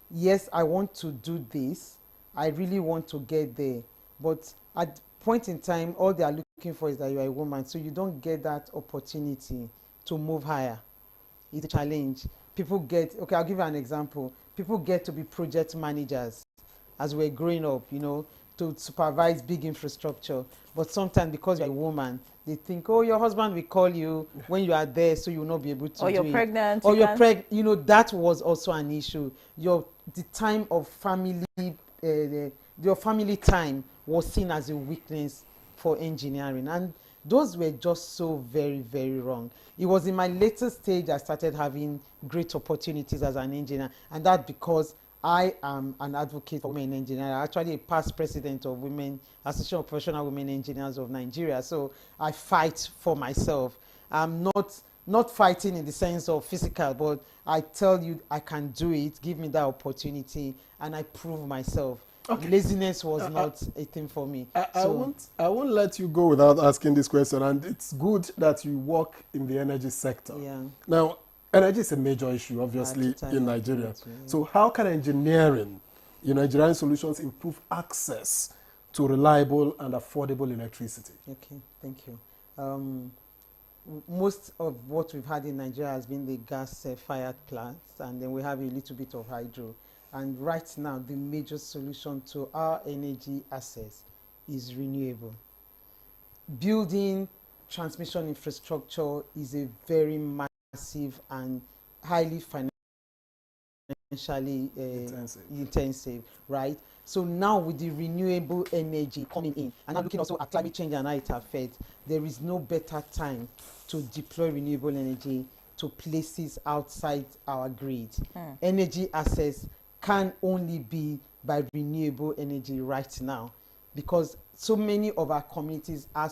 yes, I want to do this. I really want to get there. But at point in time, all they are looking for is that you are a woman, so you don't get that opportunity to move higher. It's a challenge. People get, okay, I'll give you an example. People get to be project managers as we're growing up, you know, to supervise big infrastructure. But sometimes because you're a woman, they think, oh, your husband will call you when you are there, so you will not be able to do it. Or you're pregnant. Or you're pregnant. You know, that was also an issue. The time of family, your family time was seen as a weakness for engineering, and those were just so very, very wrong. It was in my later stage I started having great opportunities as an engineer, and that because I am an advocate for women engineers. I'm actually a past president of Association of Professional Women Engineers of Nigeria, so I fight for myself. I'm not fighting in the sense of physical, but I tell you I can do it, give me that opportunity, and I prove myself. Okay. Laziness was not a thing for me. I won't let you go without asking this question, and it's good that you work in the energy sector. Yeah. Now, energy is a major issue, obviously, in Nigeria. So how can engineering solutions improve access to reliable and affordable electricity? Okay, thank you. Most of what we've had in Nigeria has been the gas-fired plants, and then we have a little bit of hydro. And right now, the major solution to our energy access is renewable. Building transmission infrastructure is a very massive and highly financially intensive, right? So now with the renewable energy coming in, and I'm looking also at climate change and how it affects, there is no better time to deploy renewable energy to places outside our grid. Energy access can only be by renewable energy right now, because so many of our communities are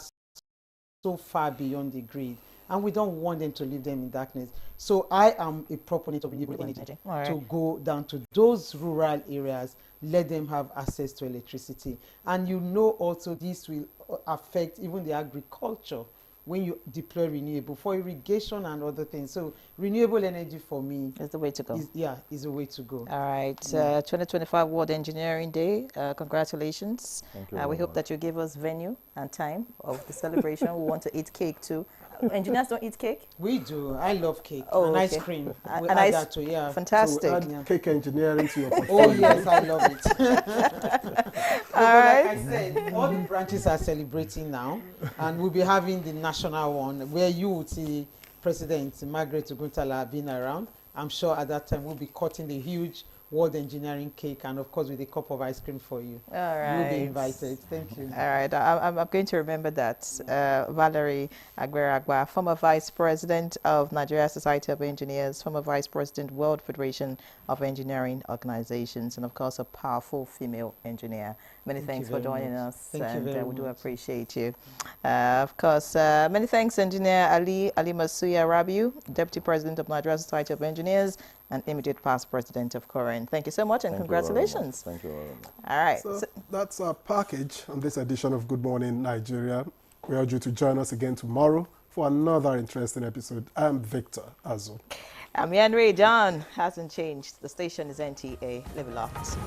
so far beyond the grid, and we don't want them to leave them in darkness. So I am a proponent of renewable energy to go down to those rural areas, let them have access to electricity. And you know also this will affect even the agriculture when you deploy renewable for irrigation and other things. So renewable energy for me is the way to go. Is the way to go. All right, 2025 World Engineering Day. Congratulations. Thank you we hope that you give us venue and time of the celebration. We want to eat cake too. Engineers don't eat cake? We do. I love cake. Oh, and okay. ice cream. And ice cream. Yeah. Fantastic. So add cake engineering to your portfolio. Oh yes, I love it. All right. Like I said, all the branches are celebrating now, and we'll be having the national one where you would see President Margaret Oguntala being around. I'm sure at that time we'll be cutting the huge World Engineering cake, and of course with a cup of ice cream for you. All right. You'll be invited. Thank you. All right. I'm going to remember that. Valerie Agbera-Agba, former Vice President of Nigeria Society of Engineers, former Vice President, World Federation of Engineering Organizations, and of course a powerful female engineer. Many thanks for joining us, and we do appreciate you. Of course, many thanks, Engineer Ali Masuya Rabiu, Deputy President of Nigeria Society of Engineers and immediate past President of Koren. Thank you so much, and congratulations. Thank you very much. All right. So that's our package on this edition of Good Morning Nigeria. We urge you to join us again tomorrow for another interesting episode. I'm Victor Azu. I'm Yanri. John hasn't changed. The station is NTA. Live it locked.